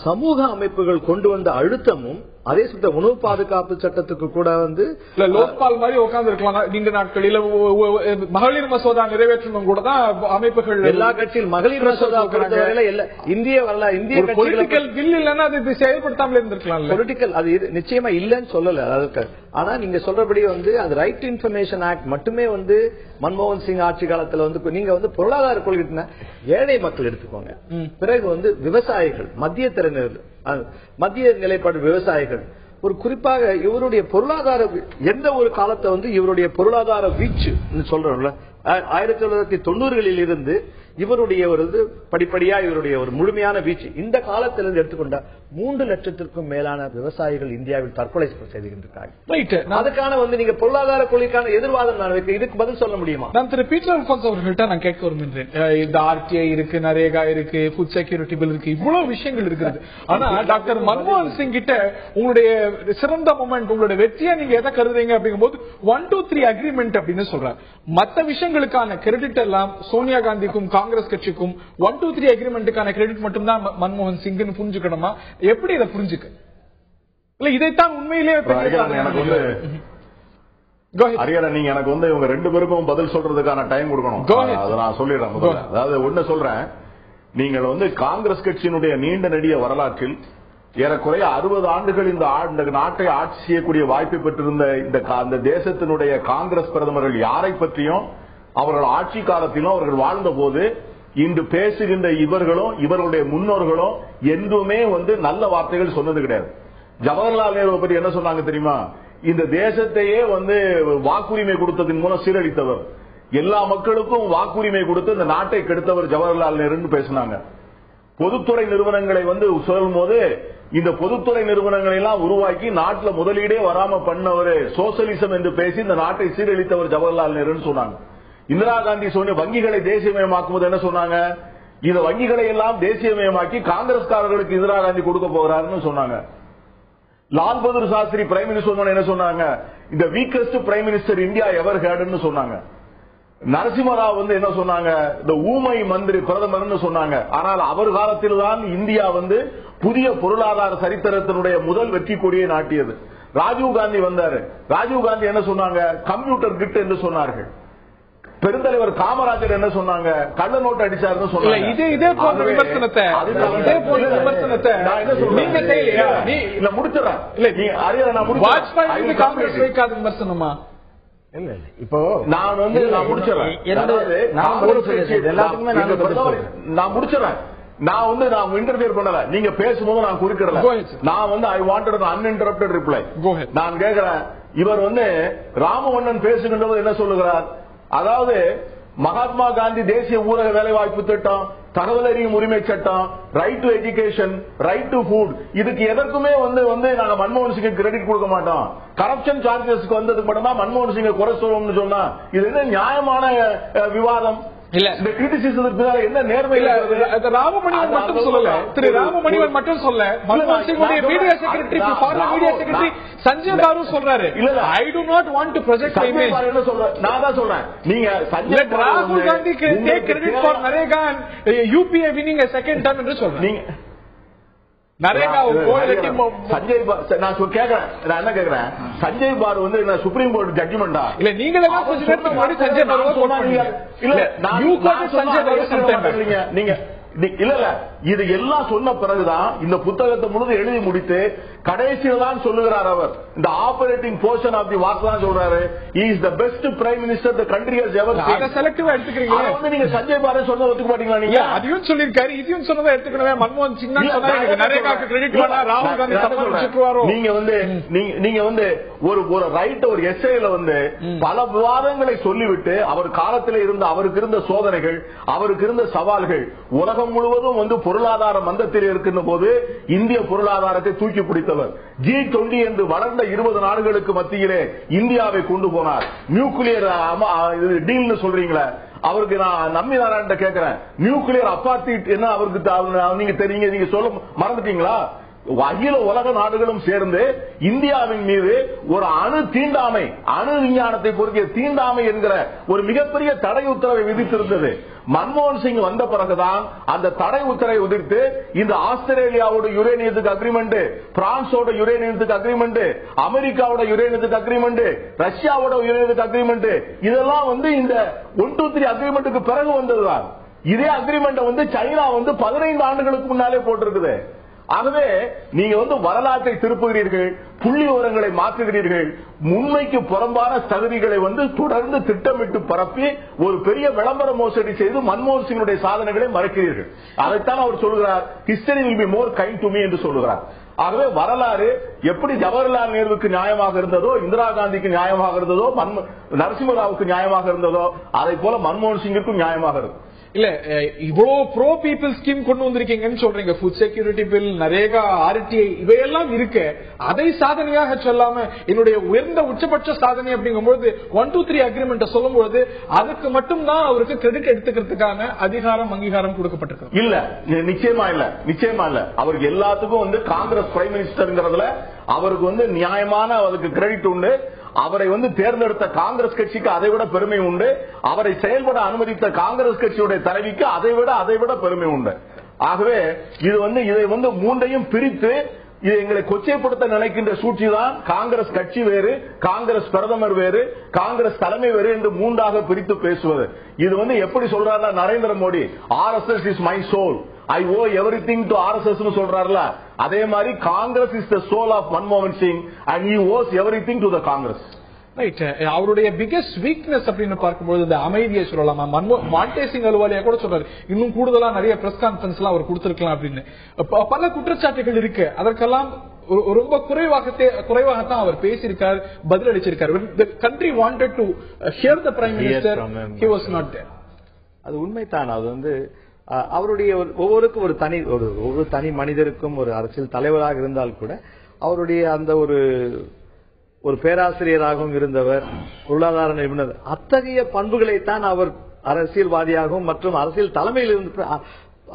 Speaker 3: சமூக அமைப்புகள் கொண்டு வந்த அழுத்தமும், அதே சுத்த உணவு பாதுகாப்பு சட்டத்துக்கு கூட வந்து
Speaker 1: லோக்பால் மாதிரி உட்கார்ந்து இருக்கலாம். நீண்ட நாட்களில் மகளிர் மசோதா நிறைவேற்றணும் கூட தான் அமைப்புகள்
Speaker 3: எல்லா கட்சியில் மகளிர் மசோதா இந்திய வரலாறு, இந்திய
Speaker 1: பொலிட்டிக்கல் பில் இல்லைன்னா அது செயல்படுத்தாமல் இருந்திருக்கலாம்.
Speaker 3: பொலிட்டிக்கல் அது நிச்சயமா இல்லைன்னு சொல்லல அதுக்கு. ஆனா நீங்க சொல்றபடி வந்து அது ரைட் டு இன்ஃபர்மேஷன் ஆக்ட் மட்டுமே வந்து மன்மோகன் சிங் ஆட்சி காலத்துல வந்து நீங்க வந்து பொருளாதார கொள்கை ஏழை மக்கள் எடுத்துக்கோங்க, பிறகு வந்து விவசாயிகள், மத்திய நிலைப்பாடு விவசாயிகள், ஒரு குறிப்பாக இவருடைய பொருளாதார எந்த ஒரு காலத்தை வந்து இவருடைய பொருளாதார வீச்சு சொல்றோம்ல 1990களில் இருந்து இவருடைய ஒரு படிப்படியா இவருடைய ஒரு முழுமையான வீச்சு இந்த காலத்திலிருந்து எடுத்துக்கொண்ட 3 லட்சத்திற்கும் மேலான விவசாயிகள் இந்தியாவில் தற்கொலை செய்திருக்கிறார்கள். அதுக்கான வந்து நீங்க பொருளாதார கொள்கைக்கான எதிர்வாதம் நான் வைக்க இதுக்கு பதில் சொல்ல முடியுமா?
Speaker 1: நான் திரு பீட்டர் அல்போன்ஸ் அவர்கள்ட்ட நான் கேட்க விரும்புகிறேன். இந்த ஆர்டிஐ இருக்கு, நரேகா இருக்கு, ஃபுட் செக்யூரிட்டி பில் இருக்கு, இவ்வளவு விஷயங்கள் இருக்கிறது. ஆனா டாக்டர் மன்மோகன் சிங் கிட்ட உங்களுடைய சிறந்த மொமெண்ட், உங்களுடைய வெற்றியா நீங்க எதை கருதுறீங்க அப்படிங்கும் போது 1-2-3 அக்ரிமெண்ட் அப்படின்னு சொல்றாங்க. மற்ற விஷயங்களுக்கான கிரெடிட் எல்லாம் சோனியா காந்திக்கும் காங்கிரஸ் கட்சிக்கும் 1-2-3 அக்ரிமெண்ட்டுக்கான கிரெடிட் மட்டும் தான் மன்மோகன் சிங் புரிஞ்சுக்கணுமா? எப்படி இதை புரிஞ்சுக்க? இல்ல இதைத்தான் உண்மையிலேயே
Speaker 4: ஹரியானா நீங்க எனக்கு வந்து இவங்க 2 பேருக்கும் பதில் சொல்றதுக்கான டைம் கொடுக்கணும். அதை நான் சொல்லிடுறேன். அதாவது ஒண்ணு சொல்றேன், நீங்கள் வந்து காங்கிரஸ் கட்சியினுடைய நீண்ட நெடிய வரலாற்றில் ஏறக்குறைய 60 ஆண்டுகள் இந்த நாட்டை ஆட்சி செய்யக்கூடிய வாய்ப்பை பெற்றிருந்த இந்த தேசத்தினுடைய காங்கிரஸ் பிரதமர்கள் யாரை பற்றியும் அவர்கள் ஆட்சி காலத்திலும் அவர்கள் வாழ்ந்த போது இன்று பேசுகின்ற இவர்களும் இவர்களுடைய முன்னோர்களும் என்றுமே வந்து நல்ல வார்த்தைகள் சொன்னது கிடையாது. ஜவஹர்லால் நேரு பற்றி என்ன சொன்னாங்க தெரியுமா? இந்த தேசத்தையே வந்து வாக்குரிமை கொடுத்ததன் மூலம் சீரழித்தவர். எல்லா மக்களுக்கும் வாக்குரிமை கொடுத்து இந்த நாட்டை கெடுத்தவர் ஜவஹர்லால் நேருன்னு பேசினாங்க. பொதுத்துறை நிறுவனங்களை சொல்லும் போது இந்த பொதுத்துறை நிறுவனங்களை எல்லாம் உருவாக்கி நாட்டில் முதலீடே வராம பண்ணவர் சோசியலிசம் என்று பேசி இந்த நாட்டை சீரழித்தவர் ஜவஹர்லால் நேருன்னு சொன்னாங்க. இந்திரா காந்தி சொன்ன வங்கிகளை தேசியமயமாக்கும் போது என்ன சொன்னாங்க? இந்த வங்கிகளை எல்லாம் தேசியமயமாக்கி காங்கிரஸ்காரர்களுக்கு இந்திரா காந்தி கொடுக்க போகிறாருன்னு சொன்னாங்க. லால் பகதூர் சாஸ்திரி பிரைம் மினிஸ்டர் என்ன சொன்னாங்க? இந்த வீக்கஸ்ட் பிரைம் மினிஸ்டர் இந்தியா எவர் ஹேட்னு சொன்னாங்க. நரசிம்மராவ் என்ன சொன்னாங்க? இந்த ஊமை மந்திரி பிரதமர்னு சொன்னாங்க. ஆனால் அவர் காலத்தில் தான் இந்தியா புதிய பொருளாதார சரித்திரத்தினுடைய முதல் வெற்றி கொடியை நாட்டியது. ராஜீவ் காந்தி வந்தாரு. ராஜீவ் காந்தி என்ன சொன்னாங்க? கம்ப்யூட்டர் கிட் என்று சொன்னார்கள். பெருந்தலைவர் காமராஜர் என்ன சொன்னாங்க? கள்ள நோட்டு அடிச்சாருன்னு சொன்னாங்க.
Speaker 1: இதே போன்ற விமர்சனத்தை நான் என்ன சொல்றேன்,
Speaker 4: இல்ல முடிச்சிடறேன். இல்ல நீ அறிய நான்
Speaker 1: வாஜ்பாய் காங்கிரஸ் வைக்காத விமர்சனமா?
Speaker 3: இல்ல இப்போ
Speaker 4: நான் முடிச்சிடறேன். நான் முடிச்சிடறேன். நான் இன்டர்ஃபியர் பண்ணல. நீங்க பேசும்போது நான் குறுக்கிடல. நான் ஐ வாண்டட் அன்இன்டரப்டட் ரிப்ளை. நான் கேட்கிறேன், இவர் ராமவண்ணன் பேசுகின்ற என்ன சொல்லுகிறார்? அதாவது மகாத்மா காந்தி தேசிய ஊரக வேலைவாய்ப்பு திட்டம், தகவல் அறியும் உரிமை சட்டம், right to education, right to food, இதுக்கு எதற்குமே நாங்க மன்மோகன் சிங் கிரெடிட் கொடுக்க மாட்டோம். கரப்ஷன் சார்ஜஸ்க்கு வந்ததுக்கு மட்டும் தான் மன்மோகன் சிங்கை குறை சொல்லணும்னு சொன்னா இது என்ன நியாயமான விவாதம்?
Speaker 1: இல்ல இந்த கிரிட்டிசிசத்துக்கு என்ன நேர்மை இல்ல. ராமமணிவன் மட்டும் சொல்லல, திரு ராமமணிவன் மட்டும் சொல்ல, மன்மோகன் சிங்குடைய media secretary, foreign media secretary Sanjay Baru சொல்றாரு. இல்ல I do not want to project my image. என்ன சொல்றேன்? நான் தான் சொல்றேன். நீங்க சஞ்சய் ராகுல் Gandhi take credit for NREGA and UPA winning a second term என்று சொல்றேன். நீங்க நரேகா சஞ்சய் நான் கேக்குறேன், நான் என்ன கேக்குறேன், சஞ்சய் பார் சுப்ரீம் கோர்ட் ஜட்ஜ்மெண்டா? இல்ல நீங்களே சஞ்சய் பார் சொன்னாங்க. இல்ல நீங்க இல்ல இல்ல இது எல்லாம் சொன்ன பிறகுதான் இந்த புத்தகத்தை முழுது எழுதி முடித்து கடைசியில் தான் சொல்லுகிறார் அவர். இந்த ஆபரேட்டிங் போர்ஷன் ஆஃப் தி வார்த்தை தான் சொல்றாரு. he is the best prime minister the country has ever seen. அத செலக்டிவா எடுத்துக்கிறீங்க. நீங்க சஞ்சய் பாரே சொன்னத ஒத்துக்க மாட்டீங்களா? நீங்க அதையும் சொல்லிருக்காரு, இதையும் சொன்னதை எடுத்துக்கணுமே. மன்மோகன் சிங் தான் சொன்னாரு நரேகாக்கு கிரெடிட் வேணா, ராகுல் காந்தி தப்பு சொல்றாரு. நீங்க ஒரு ரைட் ஒரு எஸ்ஏல பல விவாதங்களை சொல்லிவிட்டு அவர் காலத்தில் இருந்த அவருக்கு இருந்த சோதனைகள், அவருக்கு இருந்த சவால்கள், உலகம் முழுவதும் பொருளாதார மந்தத்தில் இருக்கின்ற போது இந்திய பொருளாதாரத்தை தூக்கி பிடித்தவர். G20 என்று வளர்ந்த 20 நாடுகளுக்கு மத்தியிலே இந்தியாவை கொண்டு போனார். நியூக்ளியர் டீல் சொல்றீங்களா? அவருக்கு நான் நம்பி நாராயணன் கேட்கிறேன், நியூக்ளியர் அப்பார்த்தைட் என்ன அவருக்கு நீங்க தெரியுங்க, நீங்க சொல்ல மறந்துட்டீங்களா? அகில உலக நாடுகளும் சேர்ந்து இந்தியாவின் மீது ஒரு அணு தீண்டாமை, அணு விஞ்ஞானத்தை பொறுக்கிய தீண்டாமை என்கிற ஒரு மிகப்பெரிய தடை உத்தரவை விதித்திருந்தது. மன்மோகன் சிங் வந்த பிறகுதான் அந்த தடை உத்தரவை உதிர்த்து இந்த ஆஸ்திரேலியாவோட யுரேனியத்துக்கு அக்ரிமெண்ட், பிரான்ஸோட யுரேனியத்துக்கு அக்ரிமெண்ட், அமெரிக்காவோட யுரேனியத்துக்கு அக்ரிமெண்ட், ரஷ்யாவோட யுரேனியத்துக்கு அக்ரிமெண்ட், இதெல்லாம் இந்த 1, 2, 3 அக்ரிமெண்ட்டுக்கு பிறகு வந்ததுதான். இதே அக்ரிமெண்ட் சைனா 15 ஆண்டுகளுக்கு முன்னாலே போட்டிருக்குது. ஆகவே நீங்க வரலாற்றை திருப்புகிறீர்கள், புள்ளி விவரங்களை மாற்றுகிறீர்கள், உண்மைக்கு புறம்பான தகுதிகளை தொடர்ந்து திட்டமிட்டு பரப்பி ஒரு பெரிய விளம்பர மோசடி செய்து மன்மோகன் சிங்குடைய சாதனைகளை மறைக்கிறீர்கள். அதைத்தான் அவர் சொல்கிறார், history will be more kind to me என்று சொல்கிறார். ஆகவே வரலாறு எப்படி ஜவஹர்லால் நேருவுக்கு நியாயமாக இருந்ததோ, இந்திரா காந்திக்கு நியாயமாக இருந்ததோ, நரசிம்மராவுக்கு நியாயமாக இருந்ததோ, அதை போல மன்மோகன் சிங்கிற்கும் நியாயமாக இருக்கும். இல்ல இவ்வளவு ப்ரோ பீப்புள் ஸ்கீம் கொண்டு வந்திருக்கீங்கன்னு சொல்றீங்க, food security bill, NREGA, RTI இவையெல்லாம் இருக்கு. அதை சாதனையாக சொல்லாம என்னுடைய உயர்ந்த உச்சபட்ச சாதனை அப்படிங்கும்போது 1, 2, 3 அக்ரிமெண்ட் சொல்லும் பொழுது அதுக்கு மட்டும் தான் அவருக்கு கிரெடிட் எடுத்துக்கிறதுக்கான அதிகாரம் அங்கீகாரம் கொடுக்கப்பட்டிருக்கு. இல்ல நிச்சயமா இல்ல, நிச்சயமா இல்ல. அவருக்கு எல்லாத்துக்கும் காங்கிரஸ் பிரைம் மினிஸ்டர்ங்கிறதுல அவருக்கு நியாயமான அதுக்கு கிரெடிட் உண்டு. அவரை தேர்ந்தெடுத்த காங்கிரஸ் கட்சிக்கு அதை விட பெருமை உண்டு. அவரை செயல்பட அனுமதித்த காங்கிரஸ் கட்சியுடைய தலைவிக்கு அதை விட பெருமை உண்டு. ஆகவே இது இதை மூன்றையும் பிரித்து இது எங்களை கொச்சைப்படுத்த நினைக்கின்ற சூழ்ச்சி தான். காங்கிரஸ் கட்சி வேறு, காங்கிரஸ் பிரதமர் வேறு, காங்கிரஸ் தலைமை வேறு என்று மூன்றாக பிரித்து பேசுவது. இது எப்படி சொல்றாருன்னா Narendra Modi, RSS is my soul, I owe everything to RSS சொல்றாருல, அதே மாதிரி Congress is the soul of மன்மோகன் Singh and he owes everything to the Congress. Right. அவருடைய பிகெஸ்ட் வீக்னஸ் அப்படின்னு பார்க்கும்போது இந்த அமைதியை சொல்லலாம். மாண்டே சிங் அலுவாலியா கூட சொல்றாரு, இன்னும் கூடுதலா நிறைய பிரஸ் கான்பரன்ஸ் எல்லாம் அவர் கொடுத்திருக்கலாம் அப்படின்னு. பல குற்றச்சாட்டுகள் இருக்கு. அதற்கெல்லாம் ரொம்ப குறைவாகத்தான் அவர் பேசியிருக்கார், பதிலளிச்சிருக்கார். The country wanted to hear the prime minister, he was not there.
Speaker 3: அது உண்மைதான். அது வந்து அவருடைய ஒவ்வொருக்கும் ஒவ்வொரு தனி மனிதருக்கும் ஒரு அரசியல் தலைவராக இருந்தால் கூட அவருடைய அந்த ஒரு பேராசிரியராகவும் இருந்தவர், பொருளாதார நிபுணர், அத்தகைய பண்புகளைத்தான் அவர் அரசியல்வாதியாகவும் மற்றும் அரசியல் தலைமையில் இருந்து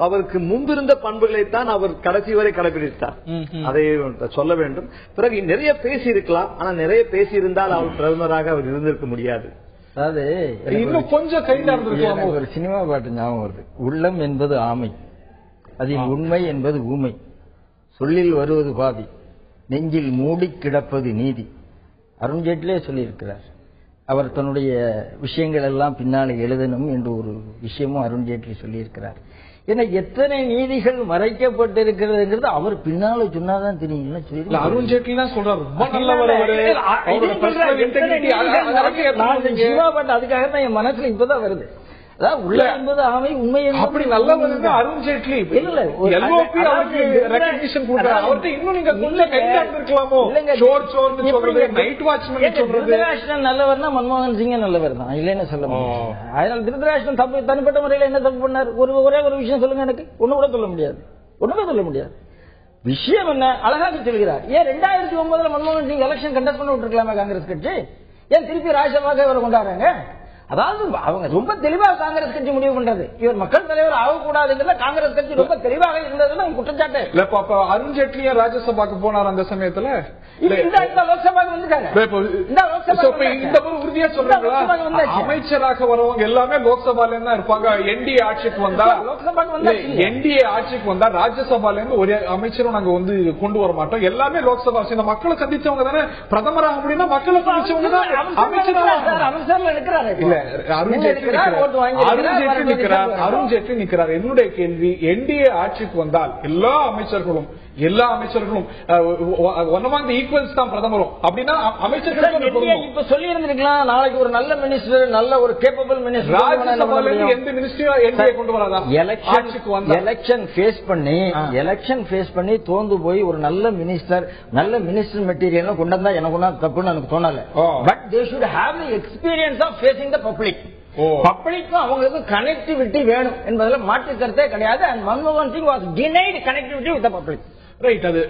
Speaker 3: அவருக்கு முன்பிருந்த பண்புகளைத்தான் அவர் கடைசி வரை கடைபிடித்தார். அதை சொல்ல வேண்டும். பிறகு நிறைய பேசி இருக்கலாம், ஆனா நிறைய பேசி இருந்தால் அவர் பிரதமராக அவர் இருந்திருக்க முடியாது.
Speaker 5: அதாவது
Speaker 1: இன்னும் கொஞ்சம் கைண்டா இருந்திருக்கலாம்.
Speaker 5: ஒரு சினிமா பாட்டு ஞாபகம் வருது. உள்ளம் என்பது ஆமை, அதில் உண்மை என்பது ஊமை, சொல்லில் வருவது பாதி, நெஞ்சில் மூடி கிடப்பது நீதி. அருண்ஜேட்லியே சொல்லியிருக்கிறார். அவர் தன்னுடைய விஷயங்கள் எல்லாம் பின்னாலே எழுதணும் என்று ஒரு விஷயமும் அருண்ஜேட்லி சொல்லியிருக்கிறார். ஏன்னா எத்தனை நீதிகள் மறைக்கப்பட்டிருக்கிறதுங்கிறது அவர் பின்னால சொன்னாதான் தெரியும்.
Speaker 1: அருண்ஜேட்லி தான் சொல்றாரு.
Speaker 5: அதுக்காக தான் என் மனசுல இப்பதான் வருது. உள்ள என்பது ஆமை, உண்மை
Speaker 1: அப்படி நல்லவர் அருண்ஜேட்லி
Speaker 5: நல்லவர்னா மன்மோகன் சிங் நல்லவர் தான், இல்லைன்னு சொல்ல முடியும். அதனால திருதராஷ்டிரன் தனிப்பட்ட முறையில் என்ன தப்பு பண்ணார்? ஒரே ஒரு விஷயம் சொல்லுங்க, எனக்கு ஒண்ணு கூட சொல்ல முடியாது, ஒண்ணுமே சொல்ல முடியாது. விஷயம் என்ன அழகாக சொல்கிறார். ஏன் 2009 மன்மோகன் சிங் எலெக்ஷன் கண்டக்ட் பண்ண விட்டுருக்கலாமா காங்கிரஸ் கட்சி? ஏன் திருப்பி ராஜ்யசபாக இவரை கொண்டாடுறாங்க? அதாவது அவங்க ரொம்ப தெளிவாக காங்கிரஸ் கட்சி முடிவு பண்றது, இவர் மக்கள் தலைவர் ஆகக்கூடாதுங்கிறத காங்கிரஸ் கட்சி ரொம்ப தெளிவாக இருந்ததுன்னு குற்றச்சாட்டு.
Speaker 1: அருண்ஜேட்லியா ராஜ்யசபாக்கு போனார் அந்த சமயத்துல,
Speaker 5: லோக்சபாக்கு வந்துட்டாங்க.
Speaker 1: உறுதியா சொல்றாங்களா? அமைச்சராக வரவங்க எல்லாமே லோக்சபால தான் இருப்பாங்க. என்டிஏ ஆட்சிக்கு வந்தா ராஜ்யசபால இருந்து ஒரு அமைச்சரும் நாங்க வந்து கொண்டு வர மாட்டோம், எல்லாமே லோக்சபா. இந்த மக்களை சந்திச்சவங்க தானே பிரதமராக முடியும்னா மக்களை சந்திச்சவங்க தான் அமைச்சர் இருக்கிறாரு. இல்ல அருண்ஜேட்லி நிற்கிறார். என்னுடைய கேள்வி, என்டிஏ ஆட்சிக்கு வந்தால் எல்லா அமைச்சர்களும் ஈக்குவல்ஸ் தான் பிரதமரும் அப்படின்னா அமைச்சர்கள்
Speaker 5: இப்ப சொல்லி இருந்திருக்கலாம். நாளைக்கு ஒரு நல்ல மினிஸ்டர், நல்ல ஒரு கேப்பபிள் மினிஸ்டர்
Speaker 1: ராஜ்யசபால எந்த மினிஸ்டர் என்டிஏ கொண்டு வராதா?
Speaker 5: எலெக்ஷன் ஃபேஸ் பண்ணி தோந்து போய் ஒரு நல்ல மினிஸ்டர் மெட்டீரியல் கொண்டு வந்தா எனக்கு தப்புன்னு எனக்கு தோணல. But they should have the experience of facing the public. பப்ளிக்கும் அவங்களுக்கு கனெக்டிவிட்டி வேணும் என்பதில் மாற்று கருத்தே கிடையாது. அண்ட் மன்மோகன் Singh was denied connectivity with the public.
Speaker 1: Right, அது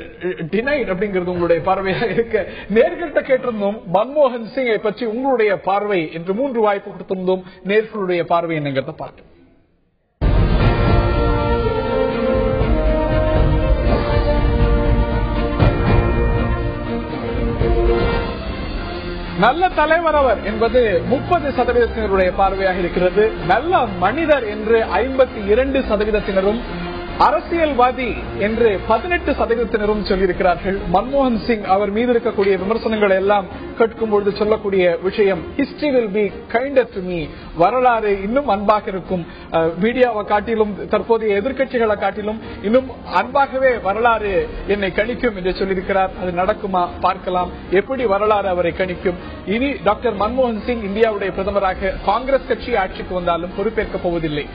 Speaker 1: டினைட் அப்படிங்கிறது உங்களுடைய பார்வையாக இருக்க. நேர்கிட்ட கேட்டிருந்தோம் மன்மோகன் சிங்கை பற்றி உங்களுடைய பார்வை என்று 3 வாய்ப்பு கொடுத்திருந்தோம். நேர்களுடைய பார்வை என்னங்கிறத பார்த்து நல்ல தலைவர் அவர் என்பது 30% பார்வையாக இருக்கிறது. நல்ல மனிதர் என்று 52%, அரசியல்வாதி என்று 18% சொல்லியிருக்கிறார்கள். மன்மோகன் சிங் அவர் மீது இருக்கக்கூடிய விமர்சனங்கள் எல்லாம் கேட்கும்பொழுது சொல்லக்கூடிய விஷயம், history will be kinder to me, வரலாறு இன்னும் அன்பாக இருக்கும், மீடியாவை காட்டிலும் தற்போதைய எதிர்க்கட்சிகளை காட்டிலும் இன்னும் அன்பாகவே வரலாறு என்னை கணிக்கும் என்று சொல்லியிருக்கிறார். அது நடக்குமா பார்க்கலாம், எப்படி வரலாறு அவரை கணிக்கும். இனி டாக்டர் மன்மோகன் சிங் இந்தியாவுடைய பிரதமராக காங்கிரஸ் கட்சி ஆட்சிக்கு வந்தாலும் பொறுப்பேற்கப் போவதில்லை.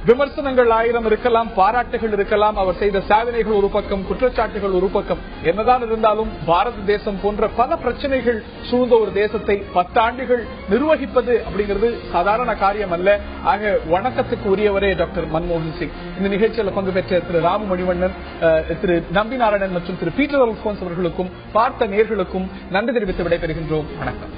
Speaker 1: விமர்சனங்கள் 1000 இருக்கலாம், பாராட்டுகள் இருக்கலாம், அவர் செய்த சாதனைகள் ஒரு பக்கம், குற்றச்சாட்டுகள் ஒரு பக்கம். என்னதான் இருந்தாலும் பாரத தேசம் போன்ற பல பிரச்சனைகள் சூழ்ந்த ஒரு தேசத்தை 10 ஆண்டுகள் நிர்வகிப்பது அப்படிங்கிறது சாதாரண காரியம் அல்ல. ஆக வணக்கத்துக்கு உரியவரே டாக்டர் மன்மோகன் சிங். இந்த நிகழ்ச்சியில் பங்கு பெற்ற திரு ராம மணிவண்ணன், திரு நம்பி நாராயணன் மற்றும் திரு பீட்டர் அல்போன்ஸ் அவர்களுக்கும் பார்த்த நேர்களுக்கும் நன்றி தெரிவித்து விடைபெறுகின்றோம். வணக்கம்.